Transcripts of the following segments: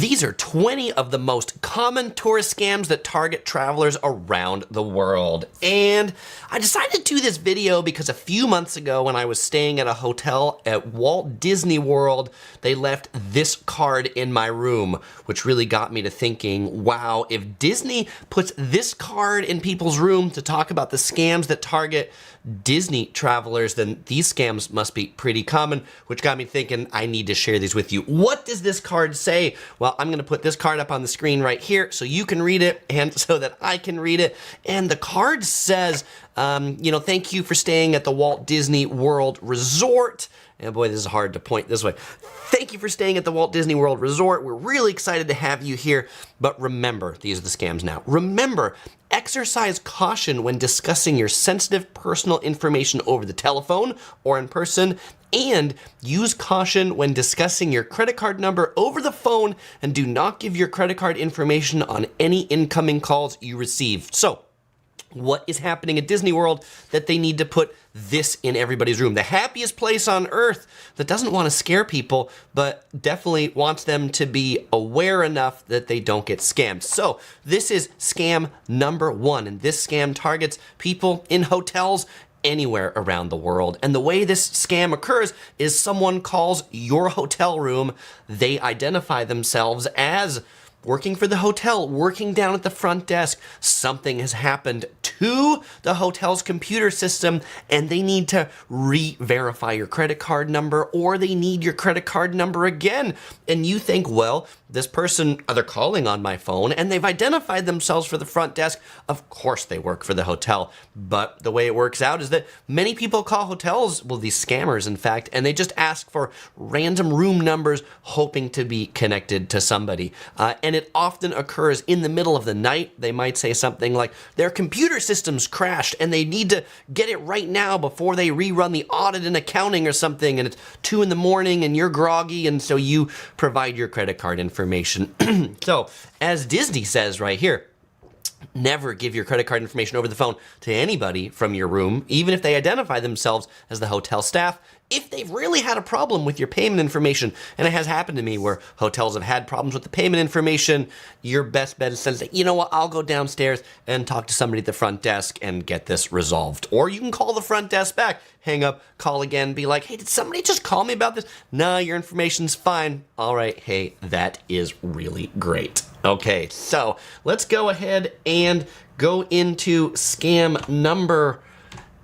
These are 20 of the most common tourist scams that target travelers around the world. And I decided to do this video because a few months ago when I was staying at a hotel at Walt Disney World, they left this card in my room, which really got me to thinking, wow, if Disney puts this card in people's room to talk about the scams that target Disney travelers, then these scams must be pretty common, which got me thinking I need to share these with you. What does this card say? Well, I'm going to put this card up on the screen right here so you can read it and so that I can read it. And the card says, thank you for staying at the Walt Disney World Resort. And boy, this is hard to point this way. Thank you for staying at the Walt Disney World Resort. We're really excited to have you here. But remember, these are the scams now. Remember, exercise caution when discussing your sensitive personal information over the telephone or in person, and use caution when discussing your credit card number over the phone, and do not give your credit card information on any incoming calls you receive. So, what is happening at Disney World that they need to put this in everybody's room? The happiest place on earth that doesn't want to scare people, but definitely wants them to be aware enough that they don't get scammed. So this is scam number 1, and this scam targets people in hotels anywhere around the world. And the way this scam occurs is someone calls your hotel room, they identify themselves as working for the hotel, working down at the front desk. Something has happened to the hotel's computer system and they need to re-verify your credit card number, or they need your credit card number again. And you think, well, this person, they're calling on my phone and they've identified themselves for the front desk. Of course they work for the hotel. But the way it works out is that many people call hotels, well, these scammers in fact, and they just ask for random room numbers hoping to be connected to somebody. And it often occurs in the middle of the night. They might say something like their computer system's crashed and they need to get it right now before they rerun the audit and accounting or something, and it's 2 a.m. and you're groggy, and so you provide your credit card information. So, as Disney says right here, never give your credit card information over the phone to anybody from your room, even if they identify themselves as the hotel staff, if they've really had a problem with your payment information. And it has happened to me where hotels have had problems with the payment information. Your best bet is to say, you know what, I'll go downstairs and talk to somebody at the front desk and get this resolved. Or you can call the front desk back, hang up, call again, be like, hey, did somebody just call me about this? Nah, your information's fine. All right, hey, that is really great. Okay, so let's go ahead and go into scam number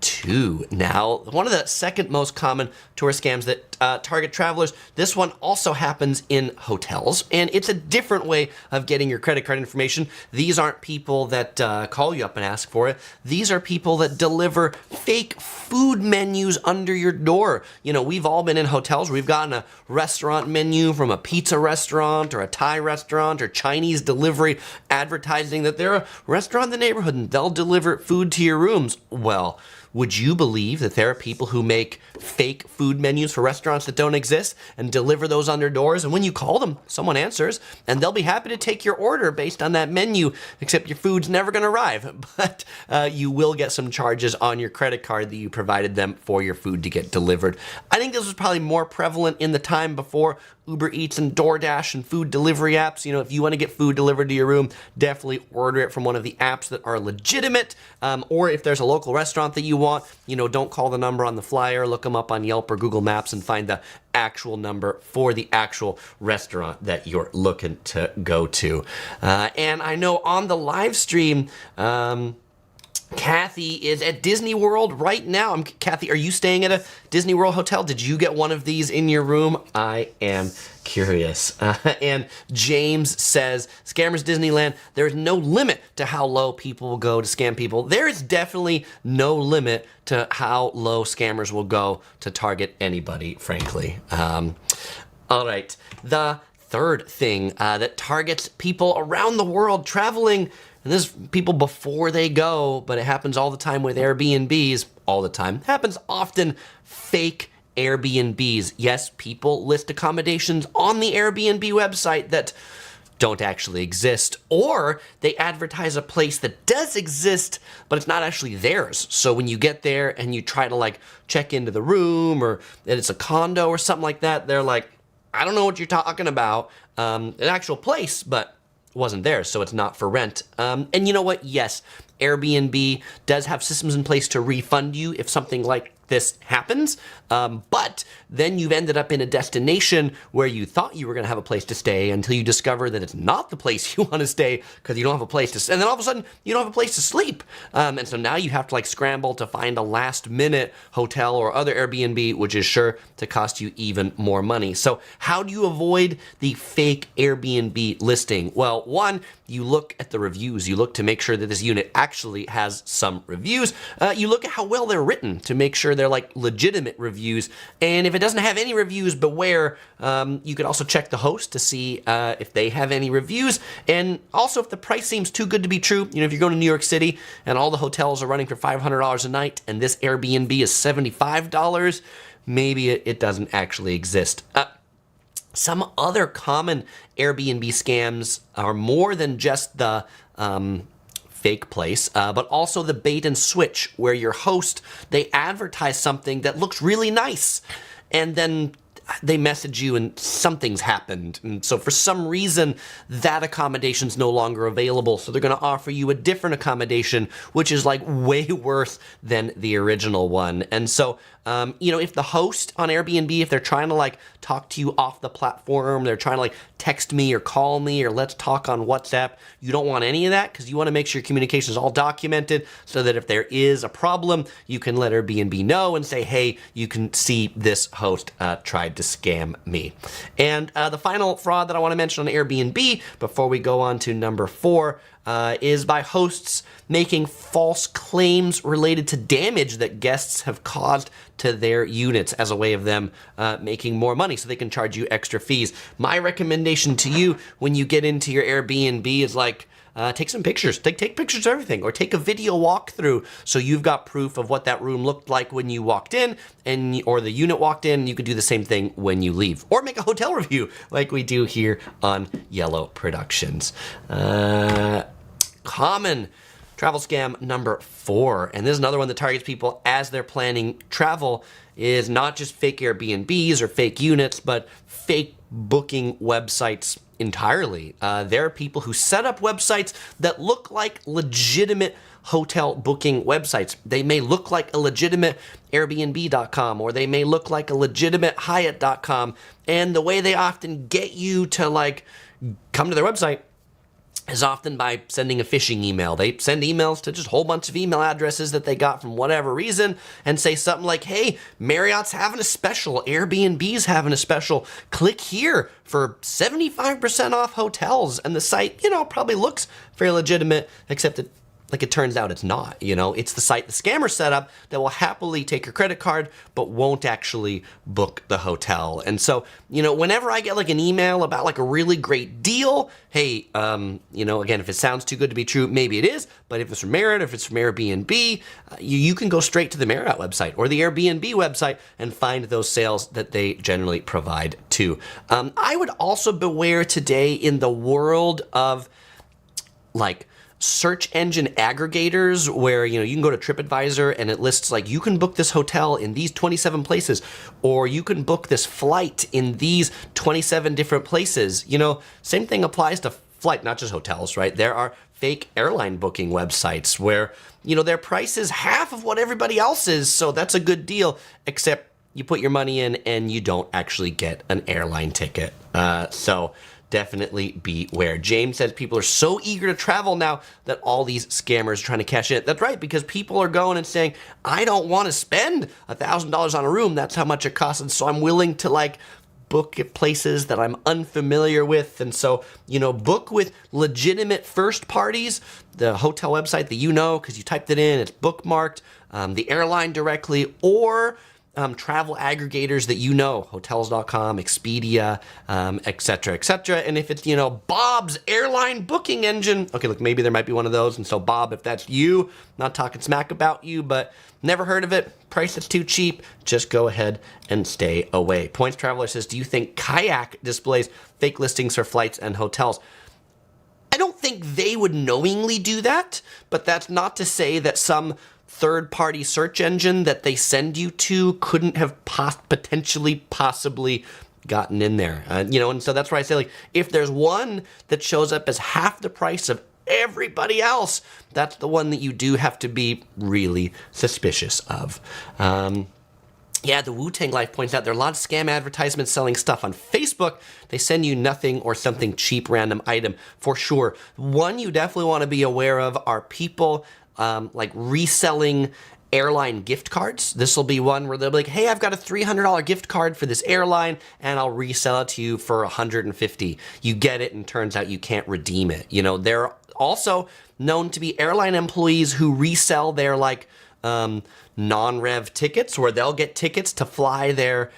2. Now, one of the second most common tourist scams that target travelers, this one also happens in hotels, and it's a different way of getting your credit card information. These aren't people that call you up and ask for it. These are people that deliver fake food menus under your door. You know, we've all been in hotels where we've gotten a restaurant menu from a pizza restaurant or a Thai restaurant or Chinese delivery advertising that they're a restaurant in the neighborhood and they'll deliver food to your rooms. Well, would you believe that there are people who make fake food menus for restaurants that don't exist and deliver those under doors? And when you call them, someone answers, and they'll be happy to take your order based on that menu, except your food's never going to arrive. But you will get some charges on your credit card that you provided them for your food to get delivered. I think this was probably more prevalent in the time before Uber Eats and DoorDash and food delivery apps. You know, if you want to get food delivered to your room, definitely order it from one of the apps that are legitimate. Or if there's a local restaurant that you want, don't call the number on the flyer, look them up on Yelp or Google Maps and find the actual number for the actual restaurant that you're looking to go to. And I know on the live stream, Kathy is at Disney World right now. Kathy, are you staying at a Disney World hotel? Did you get one of these in your room? I am curious. And James says, Scammers Disneyland, there is no limit to how low people will go to scam people. There is definitely no limit to how low scammers will go to target anybody, frankly. All right, the third thing that targets people around the world traveling, and this is people before they go, but it happens all the time with Airbnbs, all the time. It happens often, fake Airbnbs. Yes, people list accommodations on the Airbnb website that don't actually exist, or they advertise a place that does exist, but it's not actually theirs. So when you get there and you try to check into the room, or that it's a condo or something like that, they're like, I don't know what you're talking about. An actual place, but wasn't there, so it's not for rent. And you know what? Yes, Airbnb does have systems in place to refund you if something like this happens, but then you've ended up in a destination where you thought you were going to have a place to stay until you discover that it's not the place you want to stay because you don't have a place to, and then all of a sudden you don't have a place to sleep, and so now you have to like scramble to find a last-minute hotel or other Airbnb, which is sure to cost you even more money. So how do you avoid the fake Airbnb listing? Well, one, you look at the reviews. You look to make sure that this unit actually has some reviews. You look at how well they're written to make sure they're like legitimate reviews. And if it doesn't have any reviews, beware. You could also check the host to see if they have any reviews. And also if the price seems too good to be true, you know, if you're going to New York City and all the hotels are running for $500 a night and this Airbnb is $75, maybe it doesn't actually exist. Some other common Airbnb scams are more than just the fake place, but also the bait and switch, where your host, they advertise something that looks really nice, and then they message you and something's happened. And so for some reason, that accommodation's no longer available. So they're going to offer you a different accommodation, which is like way worse than the original one. And so, you know, if the host on Airbnb, if they're trying to like talk to you off the platform, they're trying to like text me or call me or let's talk on WhatsApp, you don't want any of that because you want to make sure your communication is all documented so that if there is a problem, you can let Airbnb know and say, hey, you can see this host tried to scam me. And the final fraud that I want to mention on Airbnb before we go on to number 4 is by hosts making false claims related to damage that guests have caused to their units as a way of them making more money so they can charge you extra fees. My recommendation to you when you get into your Airbnb is like, take some pictures. Take pictures of everything, or take a video walkthrough so you've got proof of what that room looked like when you walked in, or the unit walked in. And you could do the same thing when you leave, or make a hotel review like we do here on Yellow Productions. Common travel scam number 4, and this is another one that targets people as they're planning travel, is not just fake Airbnbs or fake units, but fake booking websites entirely. There are people who set up websites that look like legitimate hotel booking websites. They may look like a legitimate Airbnb.com, or they may look like a legitimate Hyatt.com, and the way they often get you to like come to their website is often by sending a phishing email. They send emails to just a whole bunch of email addresses that they got from whatever reason and say something like, hey, Marriott's having a special, Airbnb's having a special, click here for 75% off hotels. And the site, you know, probably looks very legitimate, except that, like, it turns out it's not. You know, it's the site the scammer set up that will happily take your credit card but won't actually book the hotel. And so, you know, whenever I get like an email about like a really great deal, hey, you know, again, if it sounds too good to be true, maybe it is, but if it's from Marriott, if it's from Airbnb, you can go straight to the Marriott website or the Airbnb website and find those sales that they generally provide too. I would also beware today in the world of like search engine aggregators where, you know, you can go to TripAdvisor and it lists like, you can book this hotel in these 27 places, or you can book this flight in these 27 different places. You know, same thing applies to flight, not just hotels, right? There are fake airline booking websites where, you know, their price is half of what everybody else is. So that's a good deal, except you put your money in and you don't actually get an airline ticket. So definitely beware. James says people are so eager to travel now that all these scammers are trying to cash in. That's right, because people are going and saying, I don't want to spend $1,000 on a room. That's how much it costs. And so I'm willing to like book at places that I'm unfamiliar with. And so, you know, book with legitimate first parties, the hotel website that you know because you typed it in, it's bookmarked, the airline directly, or travel aggregators that you know, hotels.com, Expedia, et cetera, et cetera. And if it's, you know, Bob's airline booking engine, okay, look, maybe there might be one of those. And so Bob, if that's you, not talking smack about you, but never heard of it, price that's too cheap, just go ahead and stay away. Points Traveler says, do you think Kayak displays fake listings for flights and hotels? I don't think they would knowingly do that, but that's not to say that some third-party search engine that they send you to couldn't have possibly gotten in there. And so that's why I say, like, if there's one that shows up as half the price of everybody else, that's the one that you do have to be really suspicious of. Yeah, the Wu-Tang Life points out there are a lot of scam advertisements selling stuff on Facebook. They send you nothing or something cheap, random item for sure. One you definitely want to be aware of are people like reselling airline gift cards. This will be one where they'll be like, hey, I've got a $300 gift card for this airline and I'll resell it to you for $150. You get it and turns out you can't redeem it. They're also known to be airline employees who resell their non-rev tickets, where they'll get tickets to fly their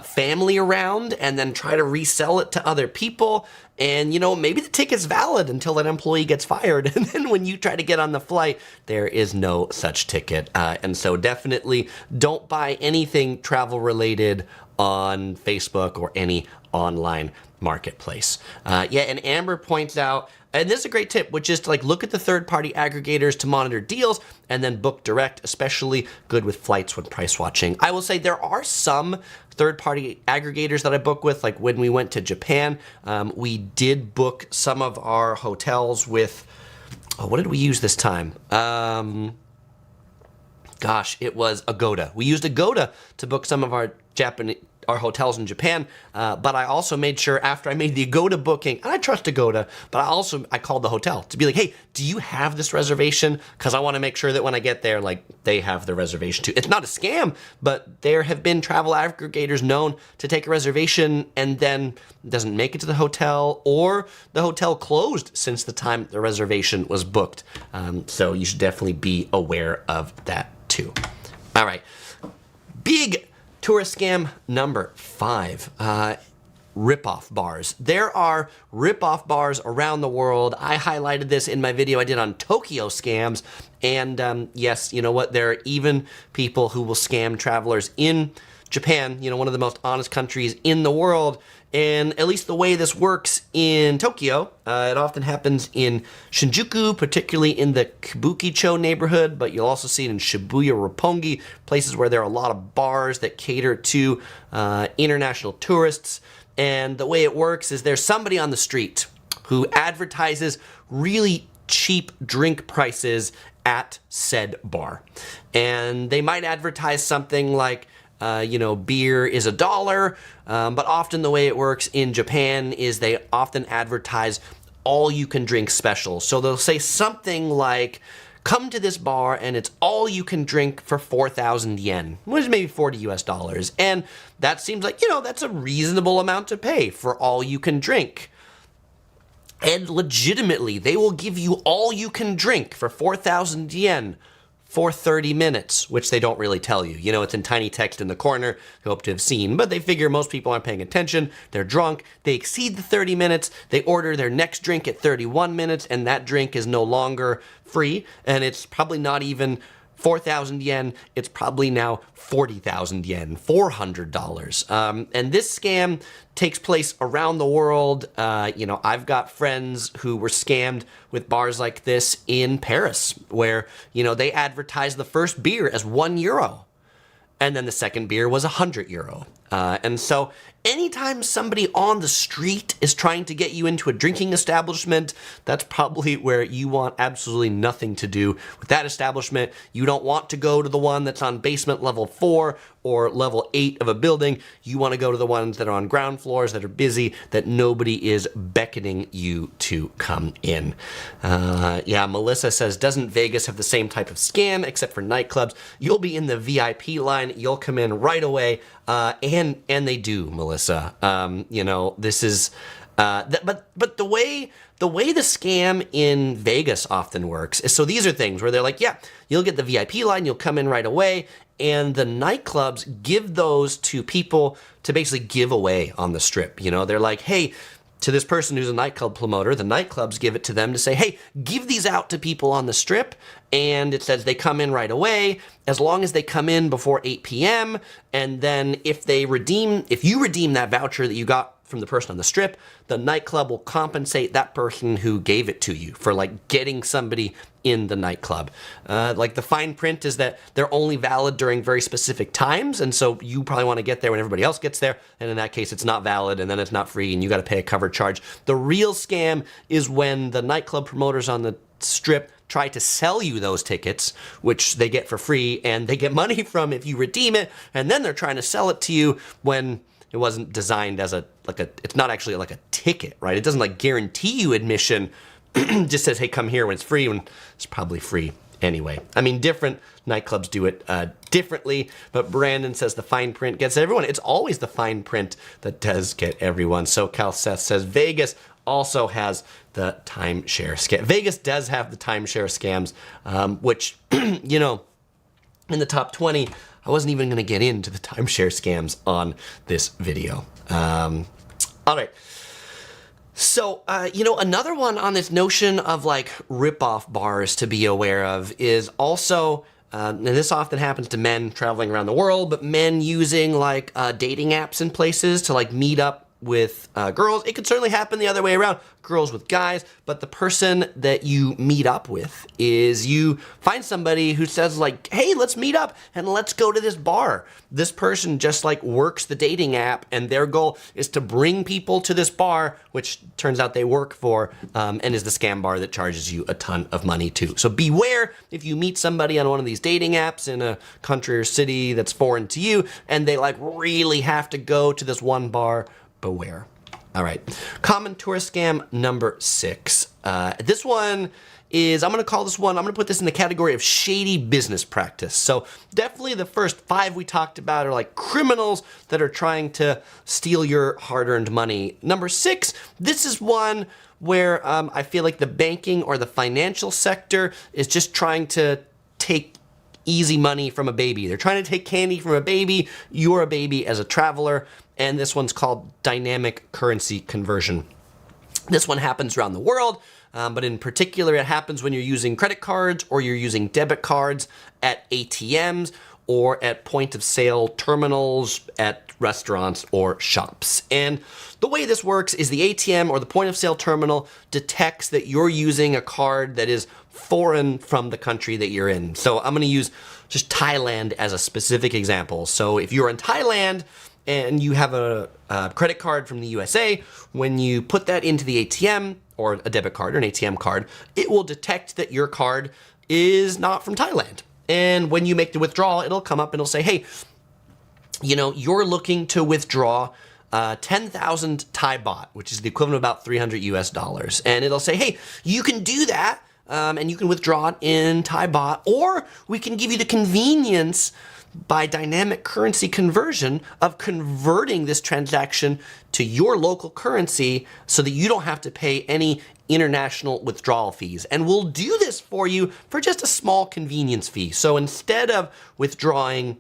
family around and then try to resell it to other people. And, maybe the ticket's valid until that employee gets fired. And then when you try to get on the flight, there is no such ticket. And so definitely don't buy anything travel related on Facebook or any online marketplace. And Amber points out, and this is a great tip, which is to look at the third-party aggregators to monitor deals and then book direct, especially good with flights when price watching. I will say there are some third-party aggregators that I book with, like when we went to Japan, we did book some of our hotels with, what did we use this time? It was Agoda. We used Agoda to book some of our hotels in Japan, but I also made sure after I made the Agoda booking, and I trust Agoda, but I called the hotel to be like, hey, do you have this reservation? Because I want to make sure that when I get there, they have the reservation too. It's not a scam, but there have been travel aggregators known to take a reservation and then it doesn't make it to the hotel, or the hotel closed since the time the reservation was booked. So you should definitely be aware of that too. All right, big tourist scam number 5, rip-off bars. There are rip-off bars around the world. I highlighted this in my video I did on Tokyo scams. And yes, you know what? There are even people who will scam travelers in Japan, one of the most honest countries in the world. And at least the way this works in Tokyo, it often happens in Shinjuku, particularly in the Kabukicho neighborhood, but you'll also see it in Shibuya, Roppongi, places where there are a lot of bars that cater to international tourists. And the way it works is there's somebody on the street who advertises really cheap drink prices at said bar. And they might advertise something like, beer is $1, but often the way it works in Japan is they often advertise all you can drink specials. So they'll say something like, come to this bar and it's all you can drink for 4,000 yen, which is maybe $40 US. And that seems like, that's a reasonable amount to pay for all you can drink. And legitimately, they will give you all you can drink for 4,000 yen for 30 minutes, which they don't really tell you. It's in tiny text in the corner, you hope to have seen, but they figure most people aren't paying attention, they're drunk, they exceed the 30 minutes, they order their next drink at 31 minutes, and that drink is no longer free, and it's probably not even 4,000 yen, it's probably now 40,000 yen, $400. And this scam takes place around the world. I've got friends who were scammed with bars like this in Paris, where, they advertised the first beer as €1, and then the second beer was €100. And so anytime somebody on the street is trying to get you into a drinking establishment, that's probably where you want absolutely nothing to do with that establishment. You don't want to go to the one that's on basement level 4 or level 8 of a building. You want to go to the ones that are on ground floors that are busy, that nobody is beckoning you to come in. Melissa says, doesn't Vegas have the same type of scam except for nightclubs? You'll be in the VIP line, you'll come in right away. And they do, Melissa. This is, but the way the scam in Vegas often works is, so these are things where they're like, yeah, you'll get the VIP line, you'll come in right away, and the nightclubs give those to people to basically give away on the strip. They're like, hey, to this person who's a nightclub promoter, the nightclubs give it to them to say, hey, give these out to people on the strip. And it says they come in right away, as long as they come in before 8 p.m. And then if you redeem that voucher that you got from the person on the strip, the nightclub will compensate that person who gave it to you for like getting somebody in the nightclub. Like the fine print is that they're only valid during very specific times, and so you probably want to get there when everybody else gets there, and in that case it's not valid, and then it's not free, and you got to pay a cover charge. The real scam is when the nightclub promoters on the strip try to sell you those tickets, which they get for free, and they get money from if you redeem it, and then they're trying to sell it to you when it wasn't designed as it's not actually like a ticket, right? It doesn't like guarantee you admission. Just says, hey, come here when it's free, when it's probably free anyway. I mean, different nightclubs do it differently, but Brandon says the fine print gets everyone. It's always the fine print that does get everyone. So Cal Seth says Vegas also has the timeshare scam. Vegas does have the timeshare scams, which, you know, in the top 20, I wasn't even going to get into the timeshare scams on this video. All right. So, you know, another one on this notion of like rip-off bars to be aware of is also, and this often happens to men traveling around the world, but men using like dating apps in places to like meet up with girls. It could certainly happen the other way around, girls with guys, but the person that you meet up with is you find somebody who says like, hey, let's meet up and let's go to this bar. This person just like works the dating app, and their goal is to bring people to this bar, which turns out they work for, and is the scam bar that charges you a ton of money too. So beware if you meet somebody on one of these dating apps in a country or city that's foreign to you, and they like really have to go to this one bar. Beware. All right. Common tourist scam number 6. This one is, I'm going to put this in the category of shady business practice. So definitely the first 5 we talked about are like criminals that are trying to steal your hard-earned money. Number 6, this is one where I feel like the banking or the financial sector is just trying to take easy money from a baby. They're trying to take candy from a baby. You're a baby as a traveler. And this one's called dynamic currency conversion. This one happens around the world, but in particular, it happens when you're using credit cards or you're using debit cards at ATMs or at point of sale terminals at restaurants or shops. And the way this works is the ATM or the point of sale terminal detects that you're using a card that is foreign from the country that you're in. So I'm going to use just Thailand as a specific example. So if you're in Thailand and you have a credit card from the USA, when you put that into the ATM, or a debit card or an ATM card, it will detect that your card is not from Thailand. And when you make the withdrawal, it'll come up and it'll say, hey, you know, you're looking to withdraw 10,000 Thai baht, which is the equivalent of about $300 US. And it'll say, hey, you can do that, and you can withdraw it in Thai baht, or we can give you the convenience by dynamic currency conversion of converting this transaction to your local currency so that you don't have to pay any international withdrawal fees. And we'll do this for you for just a small convenience fee. So instead of withdrawing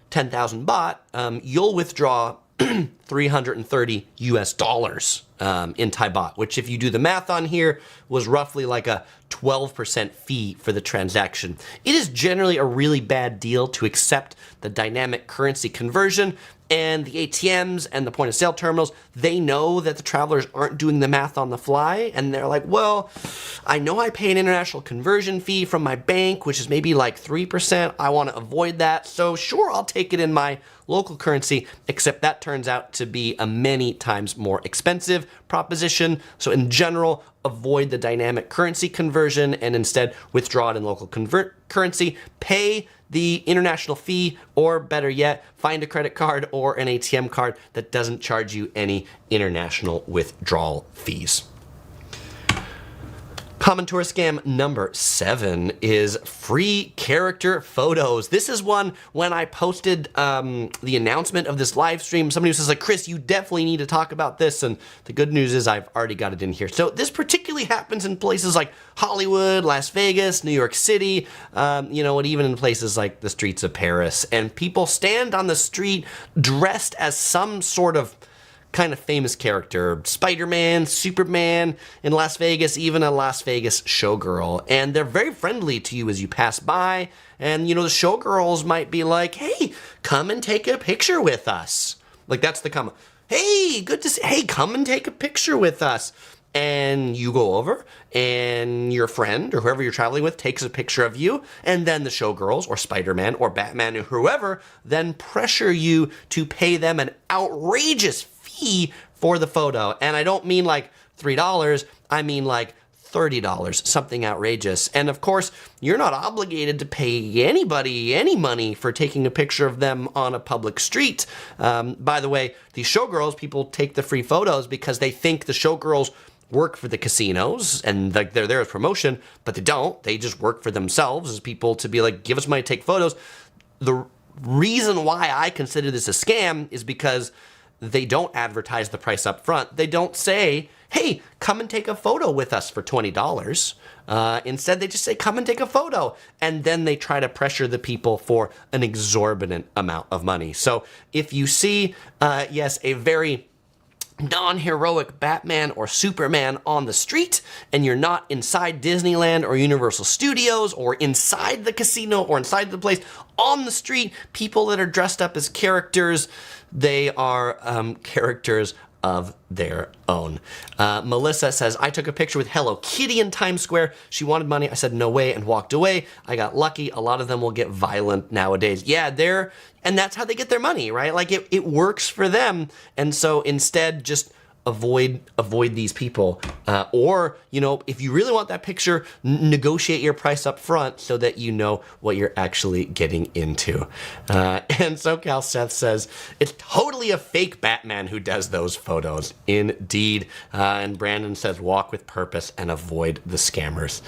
10,000 baht, you'll withdraw 330 US dollars in Thai baht, which if you do the math on here was roughly like a 12% fee for the transaction. It is generally a really bad deal to accept the dynamic currency conversion, and the ATMs and the point of sale terminals, they know that the travelers aren't doing the math on the fly, and they're like, well, I know I pay an international conversion fee from my bank, which is maybe like 3%. I want to avoid that, so sure, I'll take it in my local currency, except that turns out to be a many times more expensive proposition. So in general, avoid the dynamic currency conversion and instead withdraw it in local currency, pay the international fee, or better yet, find a credit card or an ATM card that doesn't charge you any international withdrawal fees. Common tourist scam number 7 is free character photos. This is one when I posted the announcement of this live stream, somebody says like, Chris, you definitely need to talk about this. And the good news is I've already got it in here. So this particularly happens in places like Hollywood, Las Vegas, New York City, you know, and even in places like the streets of Paris. And people stand on the street dressed as some sort of kind of famous character, Spider-Man, Superman, in Las Vegas, even a Las Vegas showgirl. And they're very friendly to you as you pass by. And, you know, the showgirls might be like, hey, come and take a picture with us. Like, that's the comment. hey, good to see, hey, come and take a picture with us. And you go over, and your friend or whoever you're traveling with takes a picture of you, and then the showgirls or Spider-Man or Batman or whoever then pressure you to pay them an outrageous fee for the photo. And I don't mean like $3, I mean like $30, something outrageous. And of course, you're not obligated to pay anybody any money for taking a picture of them on a public street. By the way, these showgirls, people take the free photos because they think the showgirls work for the casinos and like they're there as promotion, but they don't. They just work for themselves as people to be like, give us money to take photos. The reason why I consider this a scam is because they don't advertise the price up front. They don't say, hey, come and take a photo with us for $20. Instead, they just say, come and take a photo. And then they try to pressure the people for an exorbitant amount of money. So if you see, yes, a very non-heroic Batman or Superman on the street, and you're not inside Disneyland or Universal Studios or inside the casino or inside the place, on the street, people that are dressed up as characters, they are characters of their own. Melissa says, I took a picture with Hello Kitty in Times Square. She wanted money. I said, no way, and walked away. I got lucky. A lot of them will get violent nowadays. Yeah, and that's how they get their money, right? Like it works for them. And so instead, just avoid these people. Or, you know, if you really want that picture, negotiate your price up front so that you know what you're actually getting into. And SoCal Seth says, it's totally a fake Batman who does those photos. Indeed. And Brandon says, walk with purpose and avoid the scammers.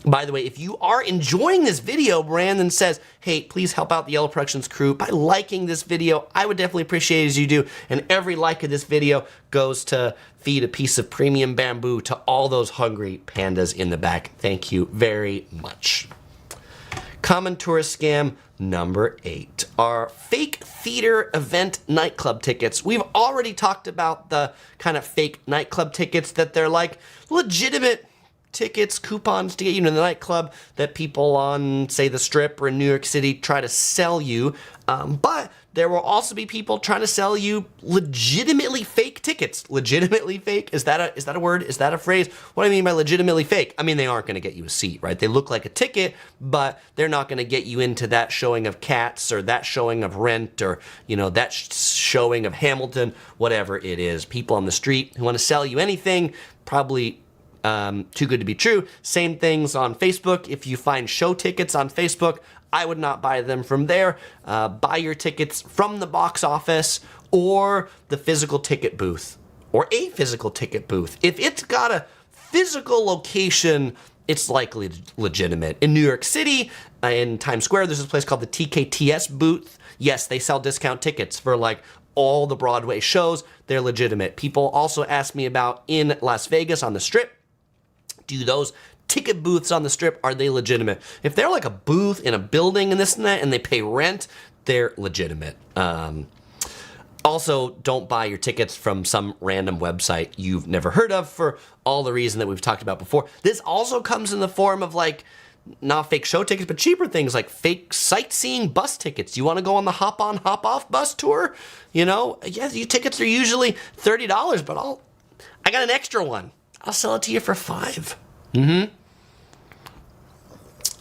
By the way, if you are enjoying this video, Brandon says, hey, please help out the Yellow Productions crew by liking this video. I would definitely appreciate it as you do. And every like of this video goes to feed a piece of premium bamboo to all those hungry pandas in the back. Thank you very much. Common tourist scam number 8 are fake theater event nightclub tickets. We've already talked about the kind of fake nightclub tickets that they're like legitimate tickets, coupons to get you to the nightclub that people on, say, the Strip or in New York City try to sell you. But there will also be people trying to sell you legitimately fake tickets. Legitimately fake? Is that a word? Is that a phrase? What do I mean by legitimately fake? I mean, they aren't going to get you a seat, right? They look like a ticket, but they're not going to get you into that showing of Cats or that showing of Rent or, you know, that showing of Hamilton, whatever it is. People on the street who want to sell you anything, probably too good to be true. Same things on Facebook. If you find show tickets on Facebook, I would not buy them from there. Buy your tickets from the box office or the physical ticket booth or a physical ticket booth. If it's got a physical location, it's likely legitimate. In New York City, in Times Square, there's this place called the TKTS booth. Yes, they sell discount tickets for like all the Broadway shows. They're legitimate. People also ask me about in Las Vegas on the Strip. Do those ticket booths on the Strip, are they legitimate? If they're like a booth in a building and this and that, and they pay rent, they're legitimate. Also, don't buy your tickets from some random website you've never heard of for all the reason that we've talked about before. This also comes in the form of like, not fake show tickets, but cheaper things like fake sightseeing bus tickets. You want to go on the hop-on, hop-off bus tour? You know, yes, your tickets are usually $30, but I got an extra one. I'll sell it to you for $5.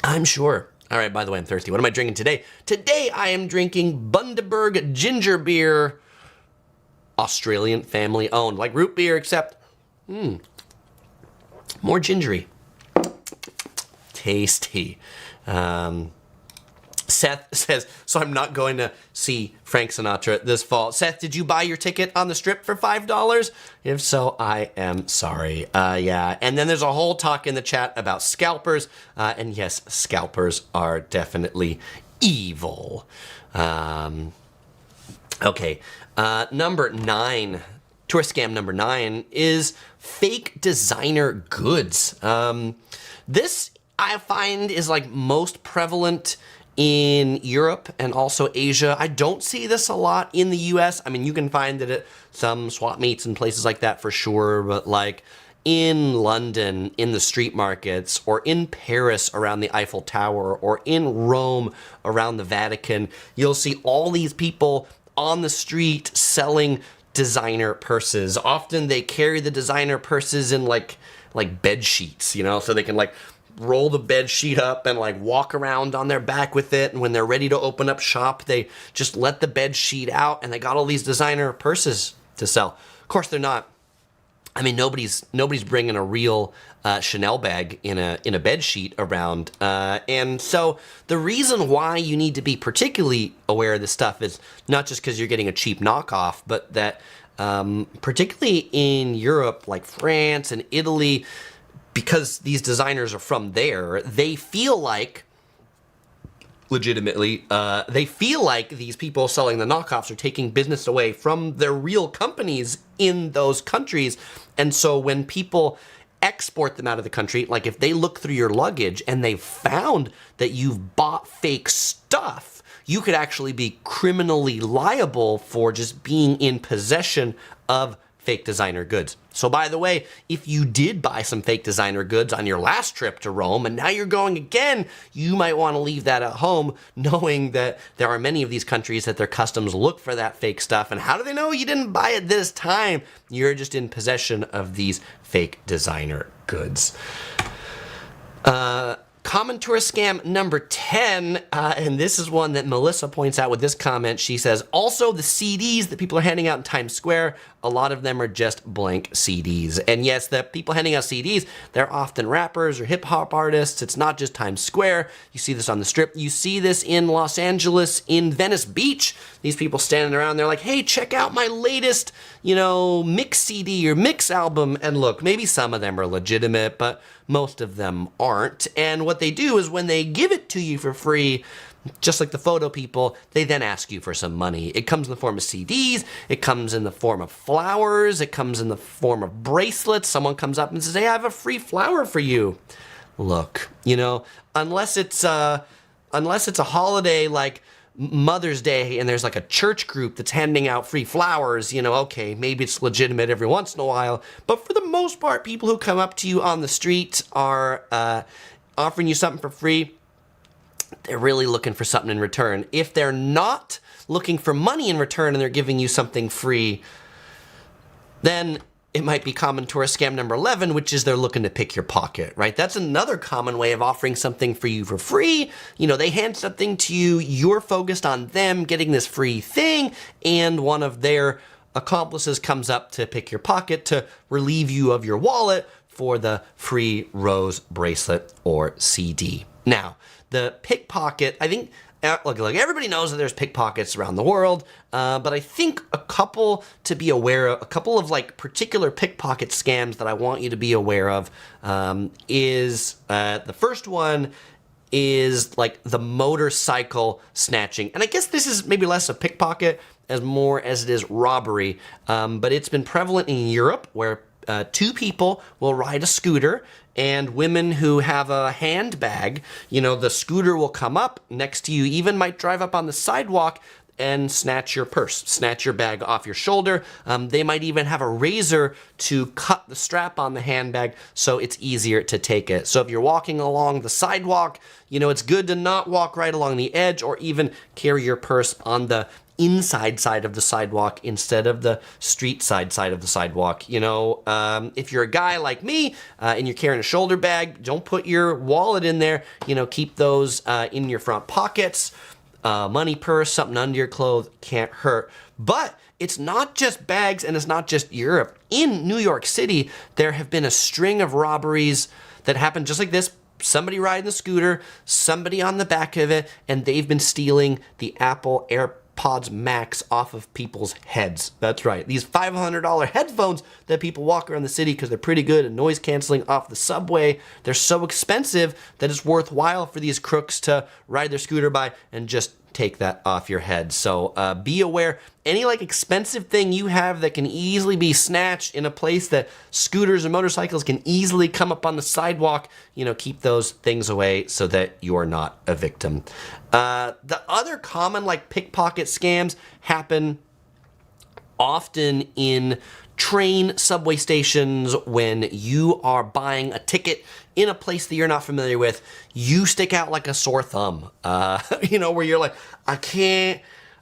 I'm sure. All right, by the way, I'm thirsty. What am I drinking today? Today I am drinking Bundaberg ginger beer, Australian family owned. Like root beer, except more gingery. Tasty. Seth says, so I'm not going to see Frank Sinatra this fall. Seth, did you buy your ticket on the Strip for $5? If so, I am sorry. Yeah, and then there's a whole talk in the chat about scalpers. And yes, scalpers are definitely evil. Okay, number 9, tourist scam number 9 is fake designer goods. This I find is like most prevalent in Europe and also Asia. I don't see this a lot in the US. I mean, you can find it at some swap meets and places like that for sure, but like in London, in the street markets, or in Paris around the Eiffel Tower, or in Rome around the Vatican, you'll see all these people on the street selling designer purses. Often they carry the designer purses in like bed sheets, you know, so they can like roll the bed sheet up and like walk around on their back with it. And when they're ready to open up shop, they just let the bed sheet out and they got all these designer purses to sell. Of course, they're not. I mean, nobody's bringing a real Chanel bag in a bed sheet around, and so the reason why you need to be particularly aware of this stuff is not just because you're getting a cheap knockoff, but that particularly in Europe, like France and Italy, because these designers are from there, they feel like, legitimately, they feel like these people selling the knockoffs are taking business away from their real companies in those countries. And so when people export them out of the country, like if they look through your luggage and they've found that you've bought fake stuff, you could actually be criminally liable for just being in possession of fake designer goods. So by the way, if you did buy some fake designer goods on your last trip to Rome and now you're going again, you might want to leave that at home, knowing that there are many of these countries that their customs look for that fake stuff. And how do they know you didn't buy it this time? You're just in possession of these fake designer goods. Common tourist scam number 10, and this is one that Melissa points out with this comment. She says, also the CDs that people are handing out in Times Square, a lot of them are just blank CDs. And yes, the people handing out CDs, they're often rappers or hip hop artists. It's not just Times Square. You see this on the Strip. You see this in Los Angeles, in Venice Beach. These people standing around, they're like, hey, check out my latest, mix CD or mix album. And look, maybe some of them are legitimate, but most of them aren't. And what they do is when they give it to you for free, just like the photo people, they then ask you for some money. It comes in the form of CDs, it comes in the form of flowers, it comes in the form of bracelets. Someone comes up and says, hey, I have a free flower for you. Look, unless it's a holiday like Mother's Day and there's like a church group that's handing out free flowers, okay, maybe it's legitimate every once in a while. But for the most part, people who come up to you on the street are offering you something for free. They're really looking for something in return. If they're not looking for money in return and they're giving you something free, then it might be common tourist scam number 11, which is they're looking to pick your pocket, right? That's another common way of offering something for you for free. They hand something to you, you're focused on them getting this free thing, and one of their accomplices comes up to pick your pocket to relieve you of your wallet for the free rose bracelet or CD. Now, the pickpocket, I think, look, everybody knows that there's pickpockets around the world, but I think a couple to be aware of, a couple of like particular pickpocket scams that I want you to be aware of is the first one is like the motorcycle snatching. And I guess this is maybe less a pickpocket as more as it is robbery, but it's been prevalent in Europe where two people will ride a scooter, and women who have a handbag, the scooter will come up next to you, even might drive up on the sidewalk and snatch your purse, snatch your bag off your shoulder. They might even have a razor to cut the strap on the handbag so it's easier to take it. So if you're walking along the sidewalk, it's good to not walk right along the edge or even carry your purse on the inside side of the sidewalk instead of the street side of the sidewalk. If you're a guy like me and you're carrying a shoulder bag, don't put your wallet in there. Keep those in your front pockets. Money, purse, something under your clothes can't hurt. But it's not just bags and it's not just Europe. In New York City, there have been a string of robberies that happened just like this. Somebody riding the scooter, somebody on the back of it, and they've been stealing the Apple AirPods Max off of people's heads. That's right. These $500 headphones that people walk around the city because they're pretty good at noise canceling off the subway. They're so expensive that it's worthwhile for these crooks to ride their scooter by and just take that off your head. So be aware, any expensive thing you have that can easily be snatched in a place that scooters and motorcycles can easily come up on the sidewalk, keep those things away so that you're not a victim. The other common pickpocket scams happen often in train subway stations when you are buying a ticket in a place that you're not familiar with. You stick out like a sore thumb, where you're like, I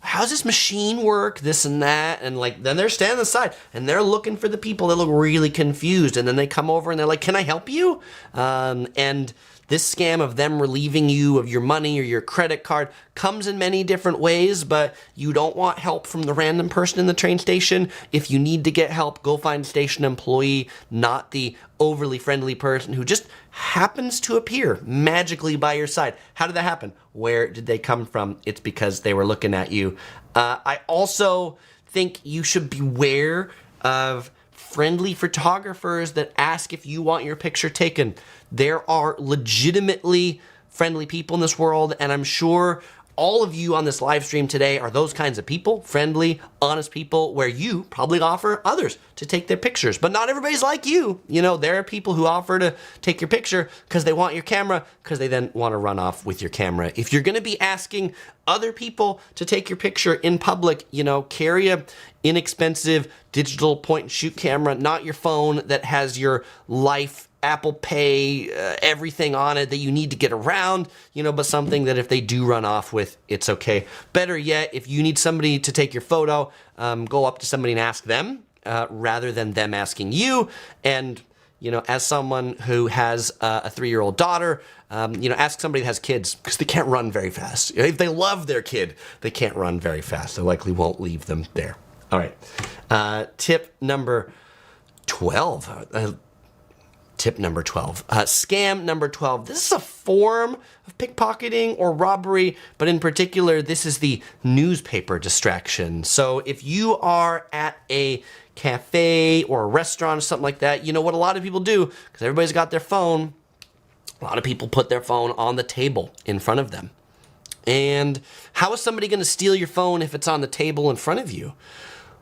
how's this machine work? This and that. And like, then they're standing aside and they're looking for the people that look really confused. And then they come over and they're like, can I help you? And this scam of them relieving you of your money or your credit card comes in many different ways, but you don't want help from the random person in the train station. If you need to get help, go find a station employee, not the overly friendly person who just happens to appear magically by your side. How did that happen? Where did they come from? It's because they were looking at you. I also think you should beware of friendly photographers that ask if you want your picture taken. There are legitimately friendly people in this world, and I'm sure all of you on this live stream today are those kinds of people, friendly, honest people, where you probably offer others to take their pictures. But not everybody's like you. You know, there are people who offer to take your picture because they want your camera, because they then want to run off with your camera. If you're going to be asking other people to take your picture in public, you know, carry a inexpensive digital point and shoot camera, not your phone that has your life, Apple Pay, everything on it that you need to get around, you know, but something that if they do run off with, it's okay. Better yet, if you need somebody to take your photo, go up to somebody and ask them rather than them asking you. And, you know, as someone who has a 3-year-old daughter, you know, ask somebody that has kids because they can't run very fast. If they love their kid, they can't run very fast. They likely won't leave them there. All right. Tip number 12. Tip number 12. Scam number 12. This is a form of pickpocketing or robbery, but in particular, this is the newspaper distraction. So if you are at a cafe or a restaurant or something like that, you know what a lot of people do, because everybody's got their phone, a lot of people put their phone on the table in front of them. And how is somebody going to steal your phone if it's on the table in front of you?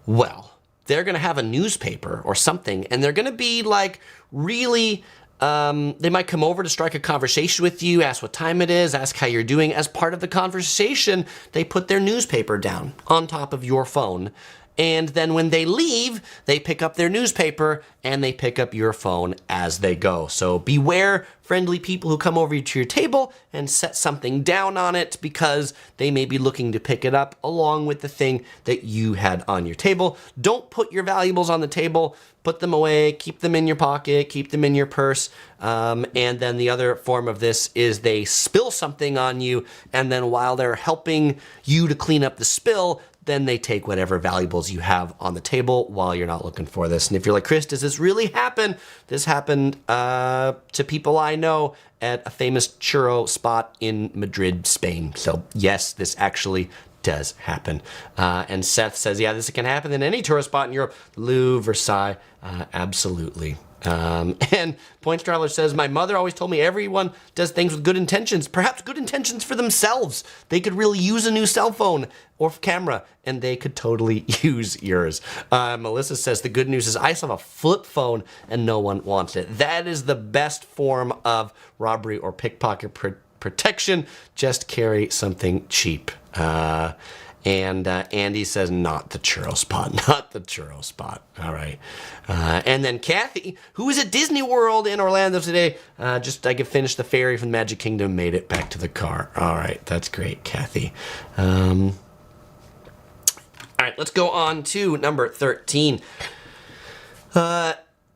Well, they're going to have a newspaper or something, and they're going to be like really, they might come over to strike a conversation with you, ask what time it is, ask how you're doing. As part of the conversation, they put their newspaper down on top of your phone. And then when they leave, they pick up their newspaper and they pick up your phone as they go. So beware friendly people who come over to your table and set something down on it because they may be looking to pick it up along with the thing that you had on your table. Don't put your valuables on the table. Put them away, keep them in your pocket, keep them in your purse. And then the other form of this is they spill something on you, and then while they're helping you to clean up the spill, then they take whatever valuables you have on the table while you're not looking for this. And if you're like, Chris, does this really happen? This happened to people I know at a famous churro spot in Madrid, Spain. So yes, this actually does happen. And Seth says, yeah, this can happen in any tourist spot in Europe. Louvre, Versailles, absolutely. And Points Traveler says, my mother always told me everyone does things with good intentions, perhaps good intentions for themselves. They could really use a new cell phone or camera, and they could totally use yours. Melissa says, the good news is I still have a flip phone and no one wants it. That is the best form of robbery or pickpocket protection. Just carry something cheap. And Andy says, not the churro spot, not the churro spot. All right. And then Kathy, who is at Disney World in Orlando today, I could finish the ferry from the Magic Kingdom, made it back to the car. All right. That's great, Kathy. All right. Let's go on to number 13.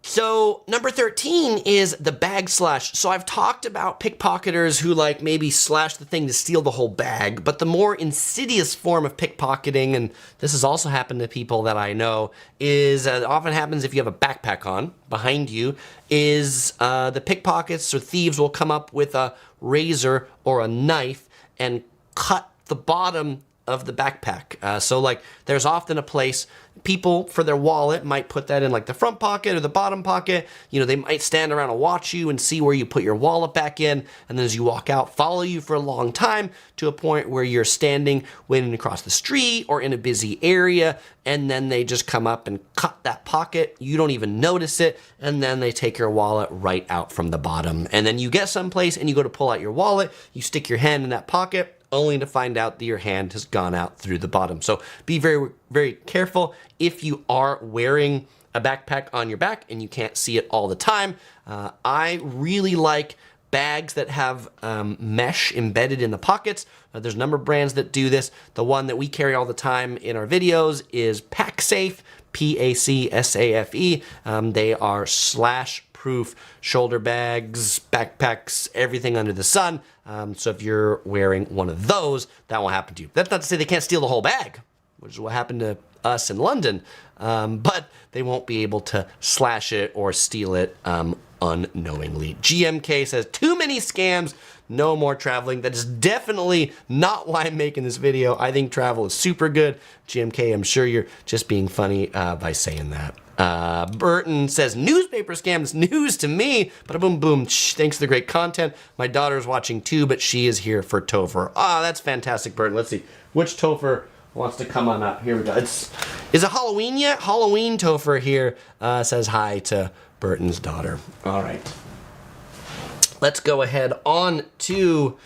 So number 13 is the bag slash. So I've talked about pickpocketers who like maybe slash the thing to steal the whole bag, but the more insidious form of pickpocketing, and this has also happened to people that I know, is it often happens if you have a backpack on behind you, is the pickpockets or thieves will come up with a razor or a knife and cut the bottom of the backpack. So like there's often a place people for their wallet might put that in like the front pocket or the bottom pocket. You know, they might stand around and watch you and see where you put your wallet back in. And then as you walk out, follow you for a long time to a point where you're standing waiting across the street or in a busy area. And then they just come up and cut that pocket. You don't even notice it. And then they take your wallet right out from the bottom. And then you get someplace and you go to pull out your wallet. You stick your hand in that pocket, only to find out that your hand has gone out through the bottom. So be very, very careful. If you are wearing a backpack on your back and you can't see it all the time, I really like bags that have mesh embedded in the pockets. There's a number of brands that do this. The one that we carry all the time in our videos is PacSafe, P-A-C-S-A-F-E. They are slash-proof shoulder bags, backpacks, everything under the sun. So if you're wearing one of those, that won't happen to you. That's not to say they can't steal the whole bag, which is what happened to us in London, but they won't be able to slash it or steal it unknowingly. GMK says, too many scams, no more traveling. That is definitely not why I'm making this video. I think travel is super good. GMK, I'm sure you're just being funny by saying that. Burton says, newspaper scams, news to me. But boom, boom. Thanks for the great content. My daughter's watching too, but she is here for Topher. Ah, that's fantastic, Burton. Let's see. Which Topher wants to come on up? Here we go. Is it Halloween yet? Halloween Topher here says hi to Burton's daughter. All right. Let's go ahead on to